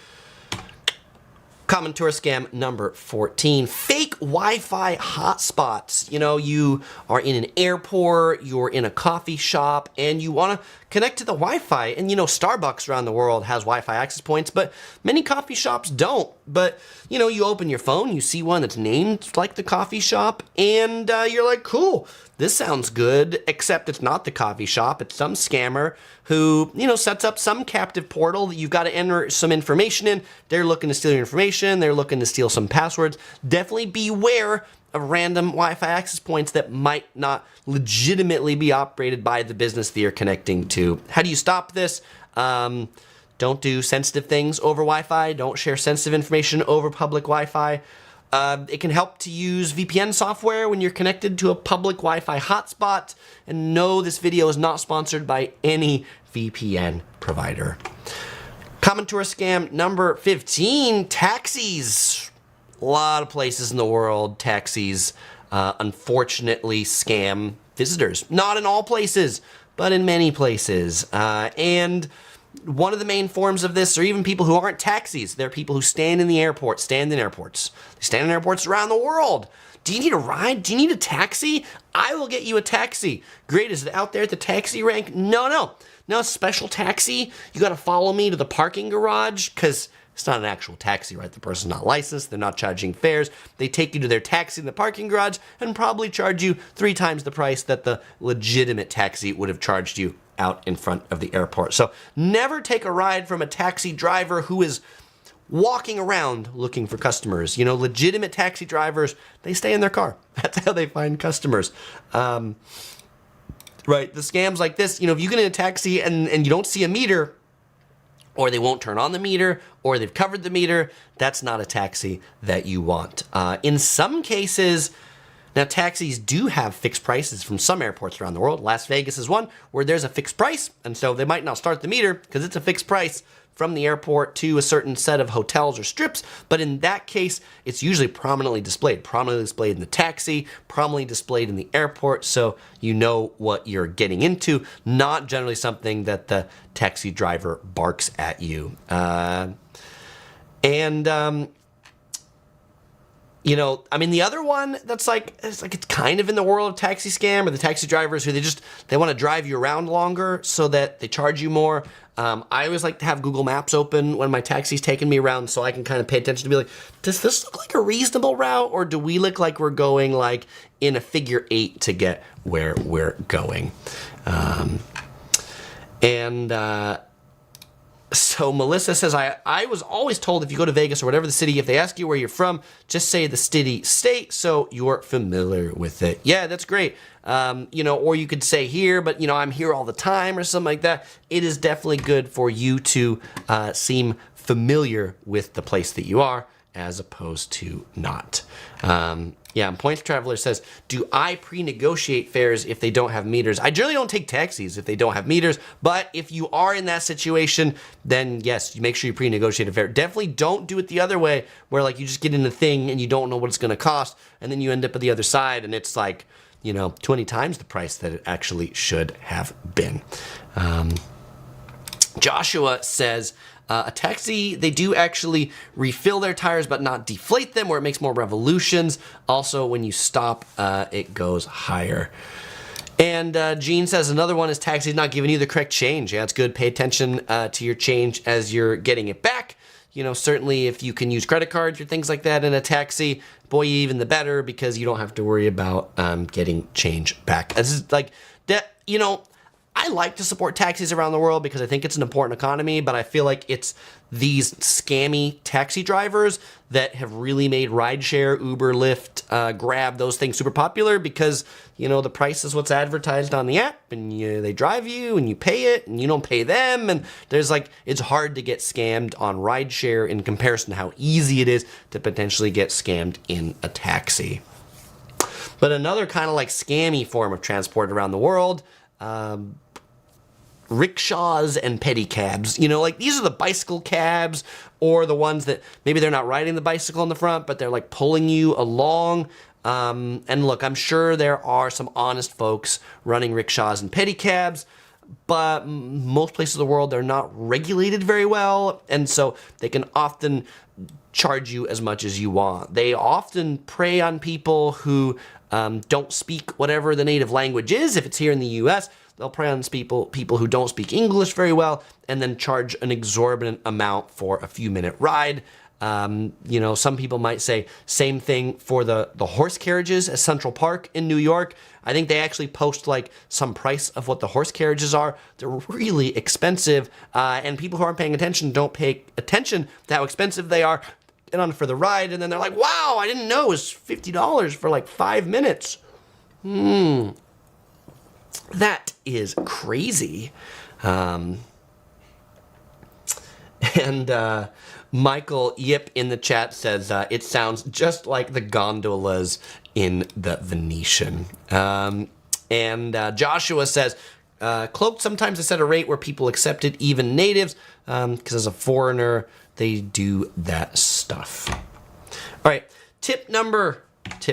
common tourist scam number 14. Fake Wi-Fi hotspots. You know, you are in an airport, you're in a coffee shop, and you want to connect to the Wi-Fi. And you know, Starbucks around the world has Wi-Fi access points, but many coffee shops don't. But you know, you open your phone, you see one that's named like the coffee shop, and you're like, cool, this sounds good, except it's not the coffee shop. It's some scammer who, you know, sets up some captive portal that you've got to enter some information in. They're looking to steal your information. They're looking to steal some passwords. Definitely beware of random Wi-Fi access points that might not legitimately be operated by the business that you're connecting to. How do you stop this? Don't do sensitive things over Wi-Fi. Don't share sensitive information over public Wi-Fi. It can help to use VPN software when you're connected to a public Wi-Fi hotspot. And no, this video is not sponsored by any VPN provider. Common tourist scam number 15, taxis. A lot of places in the world, taxis unfortunately scam visitors. Not in all places, but in many places. And one of the main forms of this are even people who aren't taxis. They're people who stand in the airport, stand in airports. They stand in airports around the world. Do you need a ride? Do you need a taxi? I will get you a taxi. Great, is it out there at the taxi rank? No, special taxi. You gotta follow me to the parking garage, because it's not an actual taxi, right? The person's not licensed, they're not charging fares. They take you to their taxi in the parking garage and probably charge you 3 times the price that the legitimate taxi would have charged you out in front of the airport. So never take a ride from a taxi driver who is walking around looking for customers. You know, legitimate taxi drivers, they stay in their car. That's how they find customers. Right, the scams like this, you know, if you get in a taxi and you don't see a meter, or they won't turn on the meter, or they've covered the meter, that's not a taxi that you want. In some cases, now taxis do have fixed prices from some airports around the world. Las Vegas is one where there's a fixed price, and so they might not start the meter because it's a fixed price from the airport to a certain set of hotels or strips, but in that case, it's usually prominently displayed in the taxi, prominently displayed in the airport, so you know what you're getting into, not generally something that the taxi driver barks at you. You know, I mean, the other one that's it's kind of in the world of taxi scam, or the taxi drivers who they want to drive you around longer so that they charge you more. I always like to have Google Maps open when my taxi's taking me around so I can kind of pay attention to be like, does this look like a reasonable route, or do we look like we're going like in a figure 8 to get where we're going? So Melissa says, I was always told if you go to Vegas or whatever the city, if they ask you where you're from, just say the city, state, so you're familiar with it. Yeah, that's great. You know, or you could say here, but you know, I'm here all the time or something like that. It is definitely good for you to seem familiar with the place that you are, as opposed to not. Yeah, and Points Traveler says, do I pre-negotiate fares if they don't have meters? I generally don't take taxis if they don't have meters, but if you are in that situation, then yes, you make sure you pre-negotiate a fare. Definitely don't do it the other way, where like you just get in a thing and you don't know what it's gonna cost, and then you end up at the other side and it's like, you know, 20 times the price that it actually should have been. Joshua says, a taxi, they do actually refill their tires but not deflate them, where it makes more revolutions. Also, when you stop, it goes higher. And Gene says another one is taxis not giving you the correct change. Yeah, it's good. Pay attention to your change as you're getting it back. You know, certainly if you can use credit cards or things like that in a taxi, boy, even the better, because you don't have to worry about getting change back. This is like that. You know, I like to support taxis around the world because I think it's an important economy, but I feel like it's these scammy taxi drivers that have really made rideshare, Uber, Lyft, Grab, those things super popular because, you know, the price is what's advertised on the app and they drive you and you pay it and you don't pay them. And there's like, it's hard to get scammed on rideshare in comparison to how easy it is to potentially get scammed in a taxi. But another kind of like scammy form of transport around the world, rickshaws and pedicabs. You know, like these are the bicycle cabs or the ones that maybe they're not riding the bicycle in the front, but they're like pulling you along. And look, I'm sure there are some honest folks running rickshaws and pedicabs, but most places of the world, they're not regulated very well. And so they can often charge you as much as you want. They often prey on people who don't speak whatever the native language is. If it's here in the US, they'll prey on people who don't speak English very well and then charge an exorbitant amount for a few-minute ride. You know, some people might say same thing for the horse carriages at Central Park in New York. I think they actually post like some price of what the horse carriages are. They're really expensive, and people who aren't paying attention don't pay attention to how expensive they are. Get on for the ride, and then they're like, wow, I didn't know it was $50 for like 5 minutes. That is crazy. And Michael Yip in the chat says, it sounds just like the gondolas in the Venetian. And Joshua says, cloaked sometimes is at a rate where people accept it, even natives, because as a foreigner, they do that stuff. All right, tip number.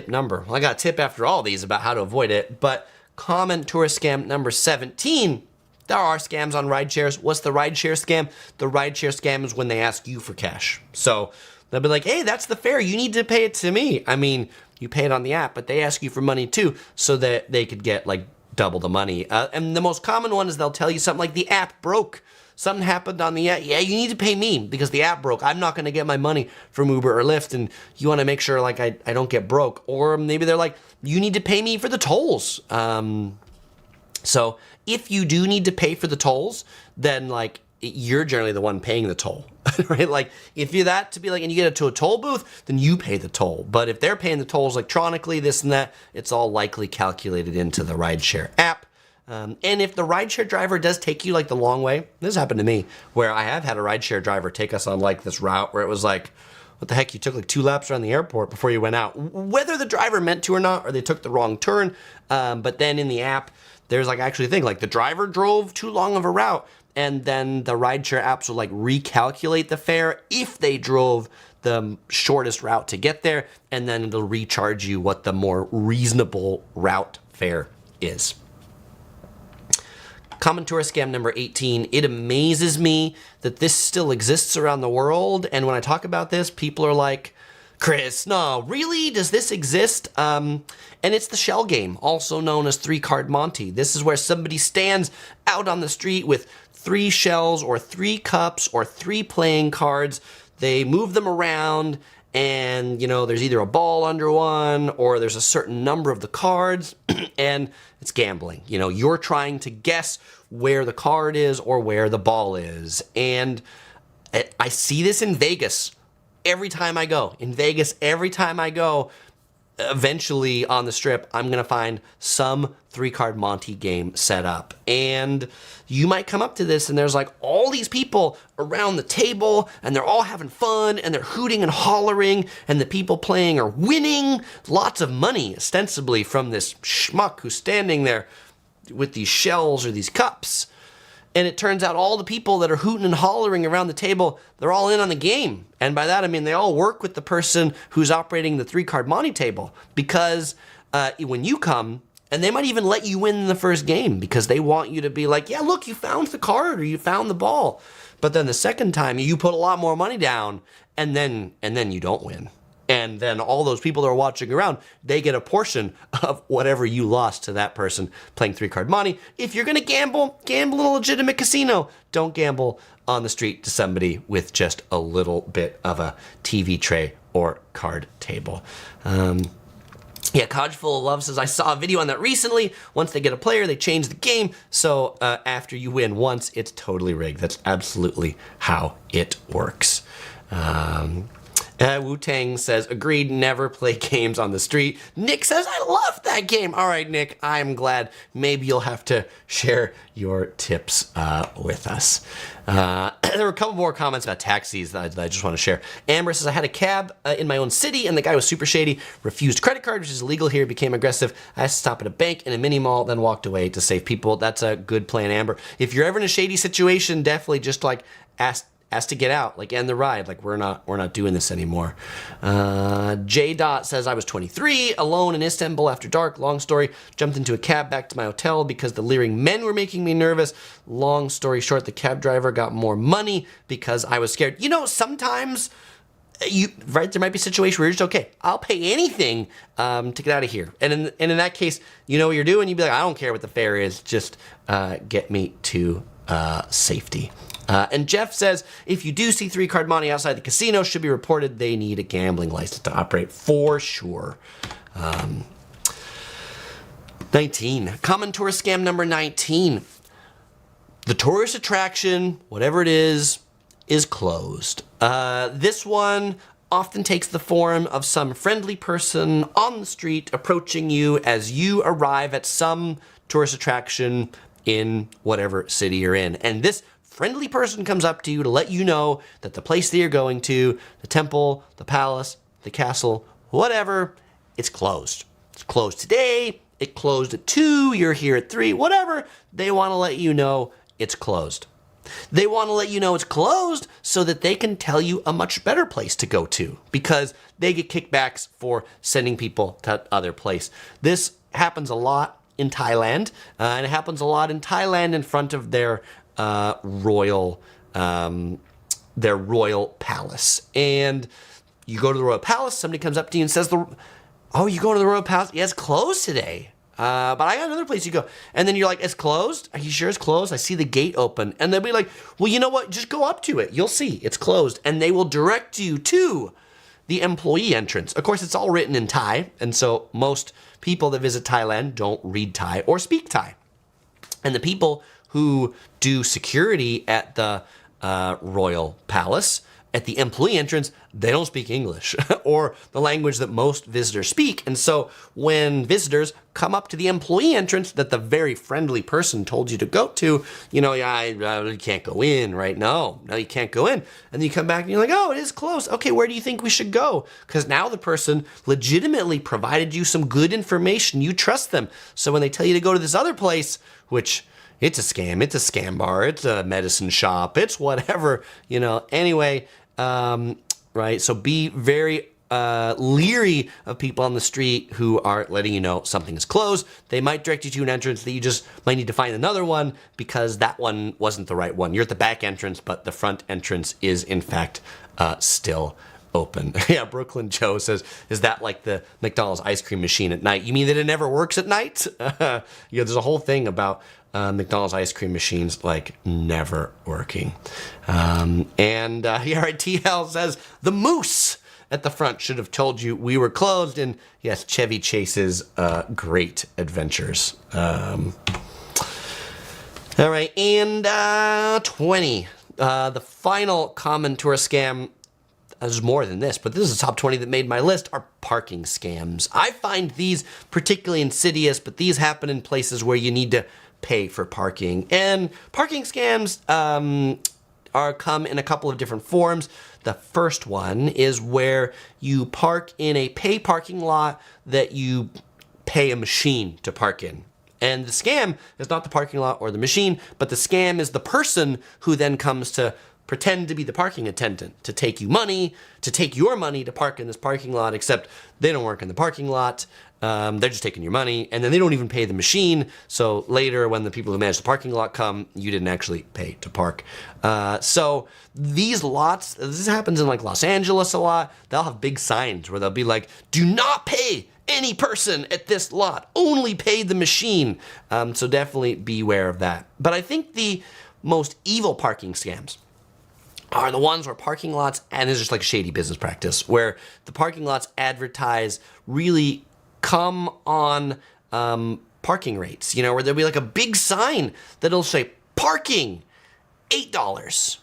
Well, I got a tip after all these about how to avoid it, but common tourist scam number 17. There are scams on rideshares. What's the rideshare scam? The rideshare scam is when they ask you for cash. So they'll be like, hey, that's the fare. You need to pay it to me. I mean, you pay it on the app, but they ask you for money too so that they could get like double the money. And the most common one is they'll tell you something like the app broke. Something happened on the app. Yeah, you need to pay me because the app broke. I'm not going to get my money from Uber or Lyft, and you want to make sure like I don't get broke. Or maybe they're like, you need to pay me for the tolls. So if you do need to pay for the tolls, then like you're generally the one paying the toll, right? Like if you're that to be like, and you get it to a toll booth, then you pay the toll. But if they're paying the tolls electronically, this and that, it's all likely calculated into the rideshare app. And if the rideshare driver does take you like the long way, this happened to me where I have had a rideshare driver take us on like this route where it was like, what the heck, you took like 2 laps around the airport before you went out. Whether the driver meant to or not, or they took the wrong turn. But then in the app, there's like actually a thing like the driver drove too long of a route, and then the rideshare apps will like recalculate the fare if they drove the shortest route to get there, and then it'll recharge you what the more reasonable route fare is. Common tourist scam number 18. It amazes me that this still exists around the world. And when I talk about this, people are like, Chris, no, really? Does this exist? And it's the shell game, also known as 3-card Monte. This is where somebody stands out on the street with 3 shells or 3 cups or 3 playing cards. They move them around and, you know, there's either a ball under one or there's a certain number of the cards and it's gambling. You know, you're trying to guess where the card is or where the ball is. And I see this in Vegas every time I go. In Vegas, every time I go, eventually on the strip, I'm going to find some 3-card Monte game set up. And you might come up to this and there's like all these people around the table and they're all having fun and they're hooting and hollering and the people playing are winning lots of money ostensibly from this schmuck who's standing there with these shells or these cups. And it turns out all the people that are hooting and hollering around the table, they're all in on the game. And by that, I mean they all work with the person who's operating the 3-card Monte table. Because when you come, and they might even let you win the first game because they want you to be like, yeah, look, you found the card or you found the ball. But then the second time, you put a lot more money down, and then you don't win. And then all those people that are watching around, they get a portion of whatever you lost to that person playing 3-card money. If you're going to gamble, gamble in a legitimate casino. Don't gamble on the street to somebody with just a little bit of a TV tray or card table. Yeah, Codge Full of Love says, I saw a video on that recently. Once they get a player, they change the game. So after you win once, it's totally rigged. That's absolutely how it works. Wu-Tang says, agreed, never play games on the street. Nick says, I love that game. All right, Nick, I'm glad. Maybe you'll have to share your tips with us. There were a couple more comments about taxis that I just want to share. Amber says, I had a cab in my own city, and the guy was super shady, refused credit card, which is illegal here, became aggressive. I had to stop at a bank in a mini mall, then walked away to save people. That's a good plan, Amber. If you're ever in a shady situation, definitely just like ask to get out, like end the ride, like we're not doing this anymore. J. Dot says, I was 23, alone in Istanbul after dark. Long story, jumped into a cab back to my hotel because the leering men were making me nervous. Long story short, the cab driver got more money because I was scared. You know, sometimes there might be a situation where you're just, okay, I'll pay anything to get out of here. And in that case, you know what you're doing. You'd be like, I don't care what the fare is, just get me to safety. And Jeff says, if you do see 3-card money outside the casino, should be reported. They need a gambling license to operate for sure. 19. Common tourist scam number 19. The tourist attraction, whatever it is closed. This one often takes the form of some friendly person on the street approaching you as you arrive at some tourist attraction in whatever city you're in. And this friendly person comes up to you to let you know that the place that you're going to, the temple, the palace, the castle, whatever, it's closed. It's closed today, it closed at 2, you're here at 3, whatever. They want to let you know it's closed. They want to let you know it's closed so that they can tell you a much better place to go to because they get kickbacks for sending people to other place. This happens a lot in Thailand, and it happens a lot in Thailand in front of their royal palace. And you go to the royal palace, somebody comes up to you and says, oh, you going to the royal palace? Yeah, it's closed today. But I got another place you go. And then you're like, it's closed? Are you sure it's closed? I see the gate open. And they'll be like, well, you know what? Just go up to it. You'll see it's closed. And they will direct you to the employee entrance. Of course, it's all written in Thai. And so most people that visit Thailand don't read Thai or speak Thai. And the people who do security at the royal palace, at the employee entrance, they don't speak English or the language that most visitors speak. And so when visitors come up to the employee entrance that the very friendly person told you to go to, you know, you can't go in, right? No, you can't go in. And then you come back and you're like, oh, it is closed. Okay, where do you think we should go? Because now the person legitimately provided you some good information. You trust them. So when they tell you to go to this other place, which it's a scam, it's a scam bar, it's a medicine shop, it's whatever, you know. Anyway, right? So be very leery of people on the street who are letting you know something is closed. They might direct you to an entrance that you just might need to find another one because that one wasn't the right one. You're at the back entrance, but the front entrance is in fact still open. Yeah, Brooklyn Joe says, is that like the McDonald's ice cream machine at night? You mean that it never works at night? There's a whole thing about McDonald's ice cream machines like never working. TL says, the moose at the front should have told you we were closed. And yes, Chevy Chase's great adventures. All right, and 20. The final common tourist scam, there's more than this, but this is the top 20 that made my list, are parking scams. I find these particularly insidious, but these happen in places where you need to pay for parking. And parking scams come in a couple of different forms. The first one is where you park in a pay parking lot that you pay a machine to park in. And the scam is not the parking lot or the machine, but the scam is the person who then comes to pretend to be the parking attendant to take you money, to take your money to park in this parking lot, except they don't work in the parking lot. They're just taking your money, and then they don't even pay the machine. So later, when the people who manage the parking lot come, you didn't actually pay to park. So these lots, this happens in like Los Angeles a lot. They'll have big signs where they'll be like, "Do not pay any person at this lot. Only pay the machine." So definitely beware of that. But I think the most evil parking scams are the ones where parking lots, and it's just like a shady business practice, where the parking lots advertise really come on parking rates, you know, where there'll be like a big sign that'll say parking $8.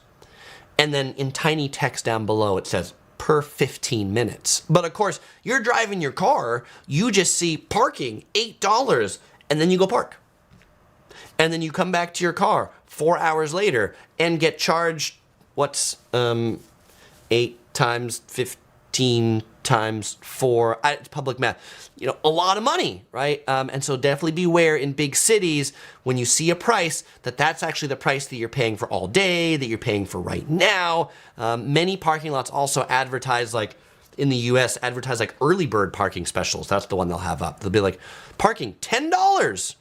And then in tiny text down below, it says per 15 minutes. But of course, you're driving your car, you just see parking $8, and then you go park. And then you come back to your car 4 hours later and get charged, what's 8 times 15 times 4, it's public math, you know, a lot of money, right? And so definitely beware in big cities when you see a price that's actually the price that you're paying for all day, that you're paying for right now. Many parking lots also advertise, like in the US, advertise like early bird parking specials. That's the one they'll have up. They'll be like, parking $10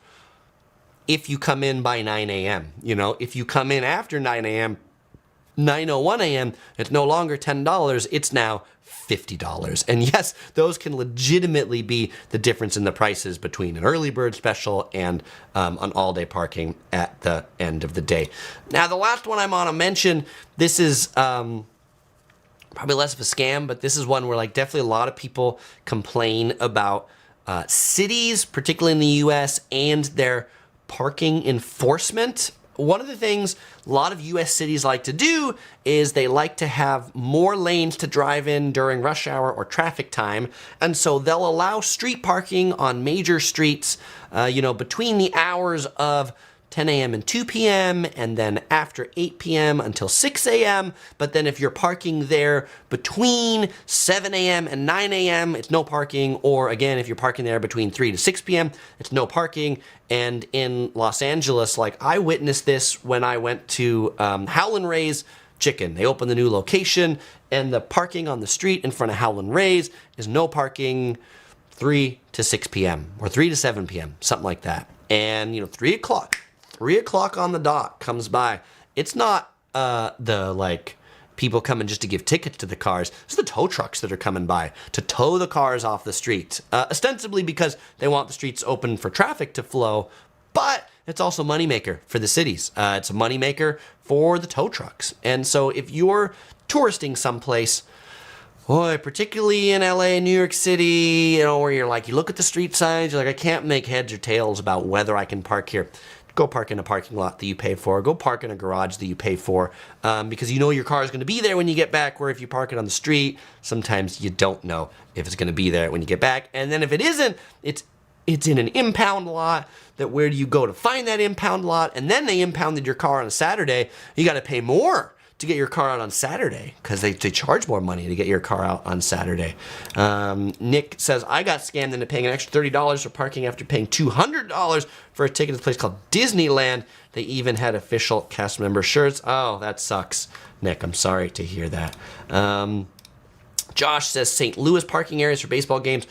if you come in by 9 a.m. You know, if you come in after 9 a.m., 9:01 a.m., it's no longer $10, it's now $50. And yes, those can legitimately be the difference in the prices between an early bird special and an all-day parking at the end of the day. Now, the last one I'm on to mention, this is probably less of a scam, but this is one where like definitely a lot of people complain about cities, particularly in the US, and their parking enforcement. One of the things a lot of US cities like to do is they like to have more lanes to drive in during rush hour or traffic time. And so they'll allow street parking on major streets, you know, between the hours of 10 a.m. and 2 p.m. and then after 8 p.m. until 6 a.m. But then if you're parking there between 7 a.m. and 9 a.m., it's no parking. Or again, if you're parking there between 3 to 6 p.m., it's no parking. And in Los Angeles, like I witnessed this when I went to Howlin' Ray's Chicken. They opened the new location, and the parking on the street in front of Howlin' Ray's is no parking 3 to 6 p.m. or 3 to 7 p.m., something like that. And, you know, 3 o'clock on the dot comes by. It's not the like people coming just to give tickets to the cars. It's the tow trucks that are coming by to tow the cars off the street, ostensibly because they want the streets open for traffic to flow, but it's also a moneymaker for the cities. It's a moneymaker for the tow trucks. And so if you're touristing someplace, boy, particularly in LA, New York City, you know, where you're like, you look at the street signs, you're like, I can't make heads or tails about whether I can park here. Go park in a parking lot that you pay for. Go park in a garage that you pay for, because you know your car is going to be there when you get back, where if you park it on the street, sometimes you don't know if it's going to be there when you get back. And then if it isn't, it's in an impound lot. That where do you go to find that impound lot? And then they impounded your car on a Saturday. You got to pay more to get your car out on Saturday because they charge more money to get your car out on Saturday. Nick says, I got scammed into paying an extra $30 for parking after paying $200 for a ticket to a place called Disneyland. They even had official cast member shirts. Oh, that sucks. Nick, I'm sorry to hear that. Josh says St. Louis parking areas for baseball games,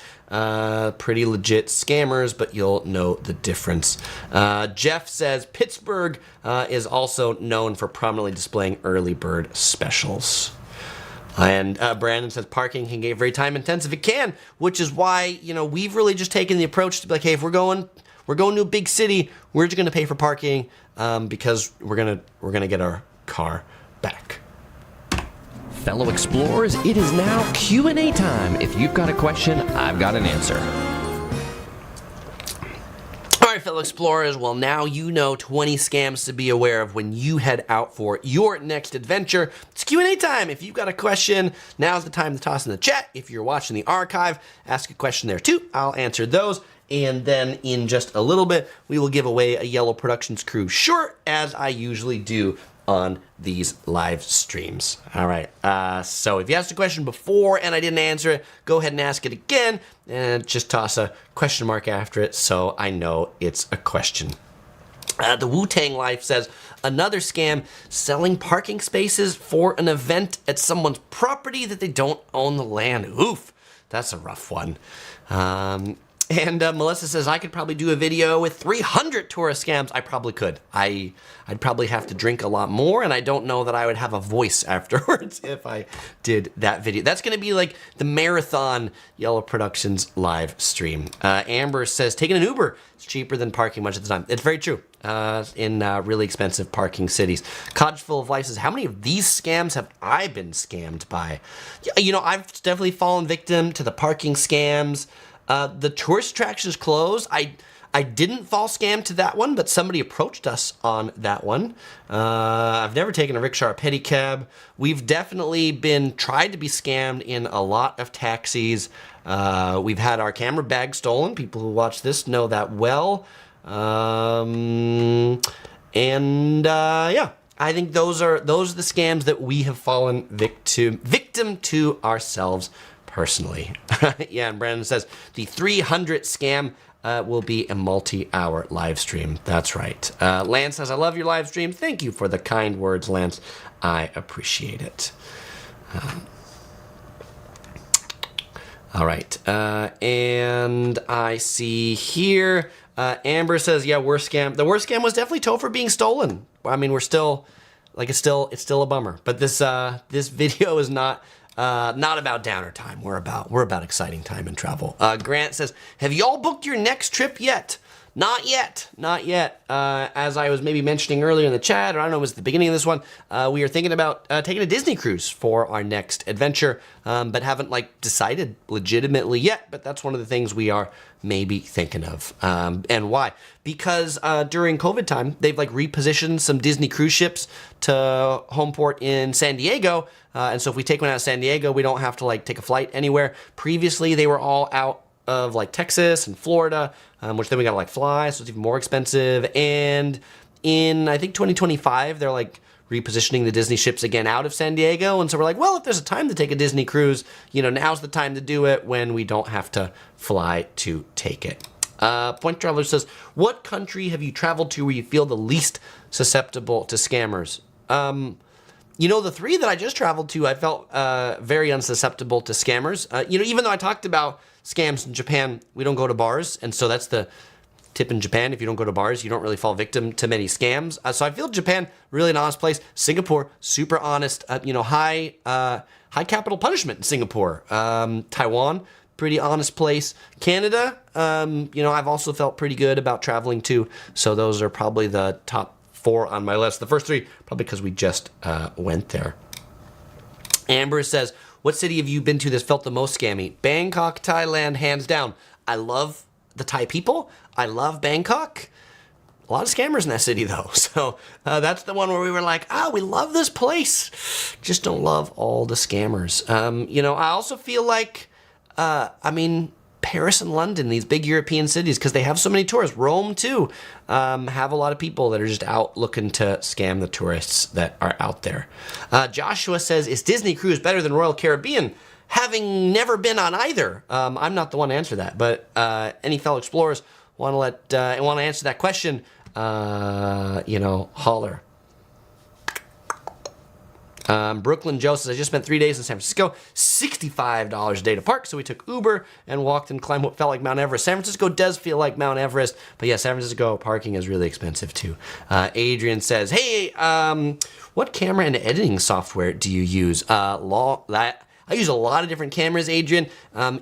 pretty legit scammers, but you'll know the difference. Jeff says Pittsburgh is also known for prominently displaying early bird specials. And Brandon says parking can get very time intensive. It can, which is why, you know, we've really just taken the approach to be like, hey, if we're going to a big city, we're just going to pay for parking because we're gonna get our car back. Fellow explorers, it is now Q&A time. If you've got a question, I've got an answer. All right, fellow explorers, well, now you know 20 scams to be aware of when you head out for your next adventure. It's Q&A time. If you've got a question, now's the time to toss in the chat. If you're watching the archive, ask a question there too. I'll answer those. And then in just a little bit, we will give away a Yellow Productions Crew shirt, as I usually do on these live streams. All right, so if you asked a question before and I didn't answer it, go ahead and ask it again and just toss a question mark after it so I know it's a question. The Wu-Tang Life says, another scam, selling parking spaces for an event at someone's property that they don't own the land. Oof, that's a rough one. And Melissa says, I could probably do a video with 300 tourist scams. I probably could. I'd probably have to drink a lot more, and I don't know that I would have a voice afterwards if I did that video. That's going to be like the marathon Yellow Productions live stream. Amber says, taking an Uber is cheaper than parking much of the time. It's very true. In really expensive parking cities. Cottage Full of Life says, how many of these scams have I been scammed by? You know, I've definitely fallen victim to the parking scams. The tourist attractions closed. I didn't fall scam to that one, but somebody approached us on that one. I've never taken a rickshaw or pedicab. We've definitely been tried to be scammed in a lot of taxis. We've had our camera bag stolen. People who watch this know that well. Yeah, I think those are the scams that we have fallen victim to ourselves personally. Yeah, and Brandon says the 300 scam will be a multi-hour live stream. That's right. Lance says, I love your live stream. Thank you for the kind words, Lance. I appreciate it. All right. And I see here, Amber says, yeah, worst scam. The worst scam was definitely Topher being stolen. I mean, we're still, like, it's still a bummer. But this video is not about downer time. We're about exciting time in travel. Grant says, have y'all booked your next trip yet? Not yet. As I was maybe mentioning earlier in the chat, or I don't know, it was the beginning of this one, we are thinking about taking a Disney cruise for our next adventure, but haven't like decided legitimately yet, but that's one of the things we are maybe thinking of. And why? Because during COVID time, they've like repositioned some Disney cruise ships to home port in San Diego, and so if we take one out of San Diego, we don't have to like take a flight anywhere. Previously, they were all out of like Texas and Florida, which then we gotta like fly, so it's even more expensive. And in I think 2025, they're like repositioning the Disney ships again out of San Diego, and so we're like, well, if there's a time to take a Disney cruise, you know, now's the time to do it when we don't have to fly to take it. Point Traveler says, what country have you traveled to where you feel the least susceptible to scammers? You know, the three that I just traveled to, I felt very unsusceptible to scammers. You know, even though I talked about scams in Japan, we don't go to bars, and so that's the tip in Japan. If you don't go to bars, you don't really fall victim to many scams. So I feel Japan, really an honest place. Singapore, super honest. You know, high capital punishment in Singapore. Taiwan, pretty honest place. Canada, you know, I've also felt pretty good about traveling to. So those are probably the top 4 on my list. The first 3, probably because we just went there. Amber says, what city have you been to that's felt the most scammy? Bangkok, Thailand, hands down. I love the Thai people. I love Bangkok. A lot of scammers in that city, though. So that's the one where we were like, we love this place. Just don't love all the scammers. You know, I also feel like, I mean, Paris and London, these big European cities, because they have so many tourists. Rome, too, have a lot of people that are just out looking to scam the tourists that are out there. Joshua says, is Disney Cruise better than Royal Caribbean? Having never been on either, I'm not the one to answer that, but any fellow explorers want to answer that question, you know, holler. Brooklyn Joe says, I just spent 3 days in San Francisco, $65 a day to park, so we took Uber and walked and climbed what felt like Mount Everest. San Francisco does feel like Mount Everest, but yeah, San Francisco parking is really expensive too. Adrian says, hey, what camera and editing software do you use? I use a lot of different cameras, Adrian.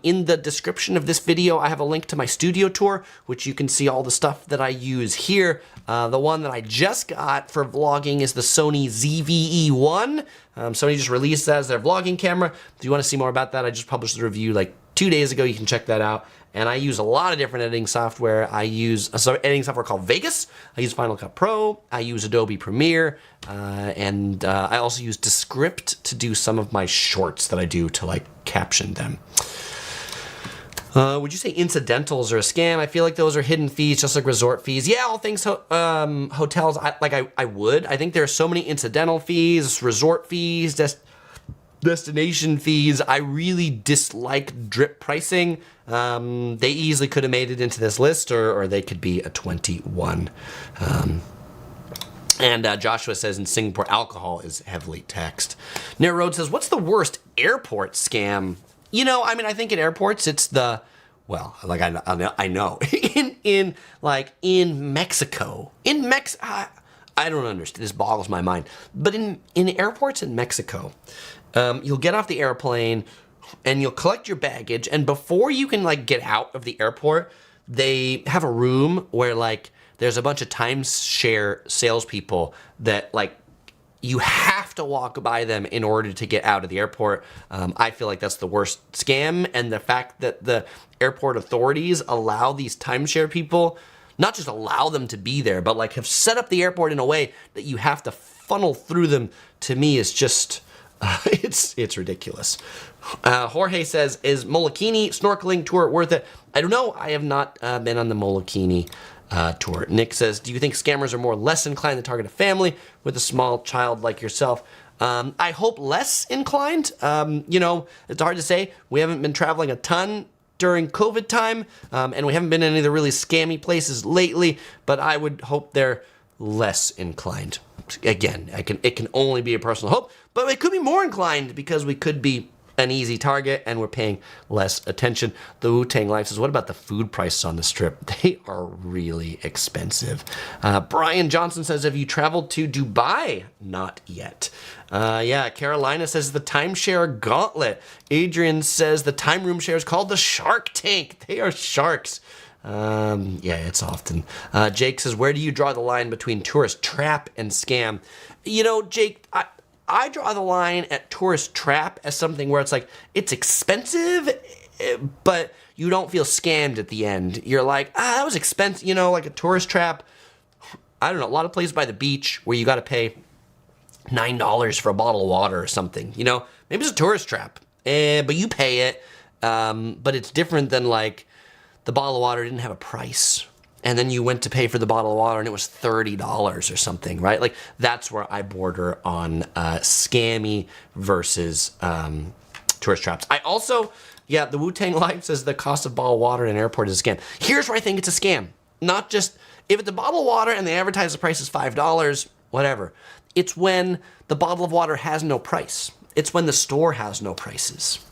In the description of this video, I have a link to my studio tour, which you can see all the stuff that I use here. The one that I just got for vlogging is the Sony ZV-E1. Sony just released that as their vlogging camera. If you want to see more about that, I just published the review like 2 days ago. You can check that out. And I use a lot of different editing software. I use editing software called Vegas. I use Final Cut Pro. I use Adobe Premiere. And I also use Descript to do some of my shorts that I do to like caption them. Would you say incidentals are a scam? I feel like those are hidden fees, just like resort fees. Yeah, all things hotels, I would. I think there are so many incidental fees, resort fees, just destination fees. I really dislike drip pricing. They easily could have made it into this list, or they could be a 21. And Joshua says in Singapore, alcohol is heavily taxed. Near Road says, what's the worst airport scam? You know, I mean, I think in airports, it's the, well, like I know, in Mexico, I don't understand. This boggles my mind. But in airports in Mexico, you'll get off the airplane and you'll collect your baggage. And before you can like get out of the airport, they have a room where like there's a bunch of timeshare salespeople that like you have to walk by them in order to get out of the airport. I feel like that's the worst scam. And the fact that the airport authorities allow these timeshare people, not just allow them to be there, but like have set up the airport in a way that you have to funnel through them, to me is just, it's ridiculous. Jorge says, is Molokini snorkeling tour worth it? I don't know. I have not been on the Molokini tour. Nick says, do you think scammers are more less inclined to target a family with a small child like yourself? I hope less inclined. You know, it's hard to say. We haven't been traveling a ton during COVID time, and we haven't been in any of the really scammy places lately, but I would hope they're less inclined. Again, it can only be a personal hope, but it could be more inclined because we could be an easy target and we're paying less attention. The Wu-Tang Life says, what about the food prices on the Strip? They are really expensive. Brian Johnson says, have you traveled to Dubai? Not yet. Yeah, Carolina says the timeshare gauntlet. Adrian says the time room share is called the Shark Tank. They are sharks. Yeah, it's often. Jake says, where do you draw the line between tourist trap and scam? You know, Jake, I draw the line at tourist trap as something where it's like, it's expensive, but you don't feel scammed at the end. You're like, that was expensive. You know, like a tourist trap. I don't know, a lot of places by the beach where you got to pay $9 for a bottle of water or something. You know, maybe it's a tourist trap, but you pay it. But it's different than like the bottle of water didn't have a price. And then you went to pay for the bottle of water and it was $30 or something, right? Like that's where I border on scammy versus tourist traps. I also, yeah, the Wu-Tang Life says the cost of bottled water in an airport is a scam. Here's where I think it's a scam. Not just, if it's a bottle of water and they advertise the price is $5, whatever. It's when the bottle of water has no price. It's when the store has no prices.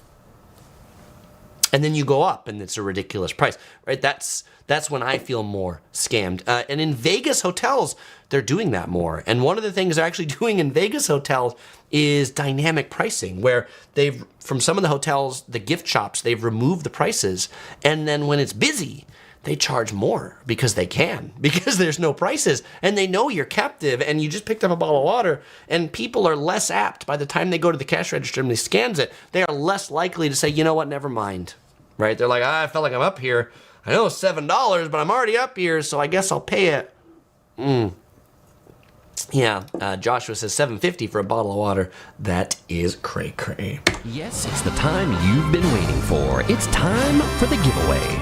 And then you go up and it's a ridiculous price, right? That's when I feel more scammed. And in Vegas hotels, they're doing that more. And one of the things they're actually doing in Vegas hotels is dynamic pricing, where they've, from some of the hotels, the gift shops, they've removed the prices. And then when it's busy, they charge more because they can, because there's no prices. And they know you're captive and you just picked up a bottle of water, and people are less apt by the time they go to the cash register and they scans it, they are less likely to say, you know what, never mind. Right? They're like, I felt like I'm up here. I know it's $7, but I'm already up here, so I guess I'll pay it. Yeah, Joshua says $7.50 for a bottle of water. That is cray-cray. Yes, it's the time you've been waiting for. It's time for the giveaway.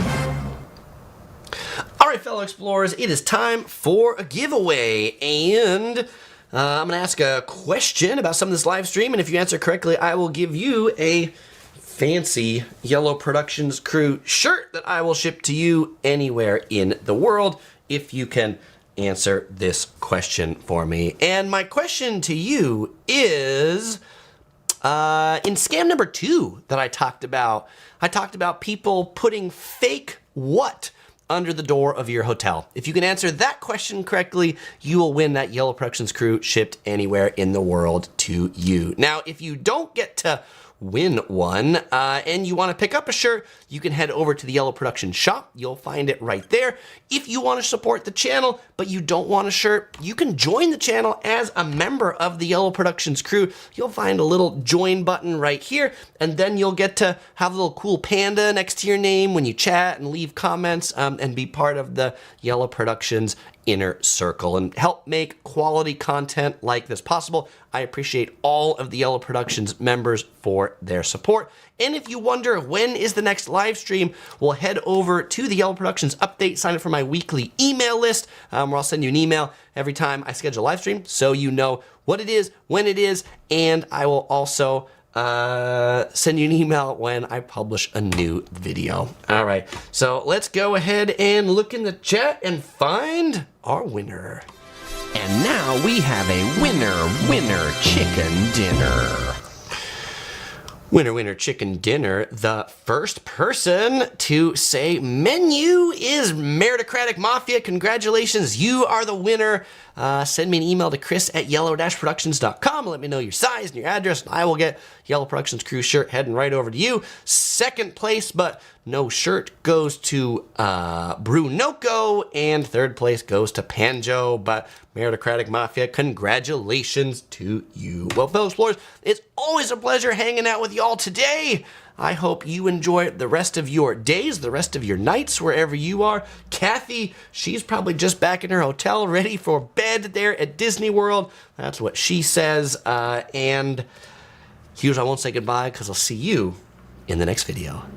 All right, fellow explorers, it is time for a giveaway. And I'm going to ask a question about some of this live stream, and if you answer correctly, I will give you a fancy Yellow Productions crew shirt that I will ship to you anywhere in the world if you can answer this question for me. And my question to you is, in scam number 2 that I talked about people putting fake what under the door of your hotel. If you can answer that question correctly, you will win that Yellow Productions crew shipped anywhere in the world to you. Now, if you don't get to win one, and you want to pick up a shirt, you can head over to the Yellow Production shop. You'll find it right there. If you want to support the channel, but you don't want a shirt, you can join the channel as a member of the Yellow Productions crew. You'll find a little join button right here, and then you'll get to have a little cool panda next to your name when you chat and leave comments, and be part of the Yellow Productions inner circle and help make quality content like this possible. I appreciate all of the Yellow Productions members for their support. And if you wonder when is the next live stream, we'll head over to the Yellow Productions update, sign up for my weekly email list, where I'll send you an email every time I schedule a live stream so you know what it is, when it is, and I will also send you an email when I publish a new video. All right, so let's go ahead and look in the chat and find our winner. And now we have a winner chicken dinner. Winner chicken dinner. The first person to say menu is Meritocratic Mafia. Congratulations, you are the winner. Send me an email to chris@yellow-productions.com. Let me know your size and your address, and I will get Yellow Productions Crew shirt heading right over to you. Second place, but no shirt, goes to Brunoko, and third place goes to Panjo. But Meritocratic Mafia, congratulations to you. Well, fellow explorers, it's always a pleasure hanging out with y'all today. I hope you enjoy the rest of your days, the rest of your nights, wherever you are. Kathy, she's probably just back in her hotel, ready for bed there at Disney World. That's what she says. And Hughes, I won't say goodbye because I'll see you in the next video.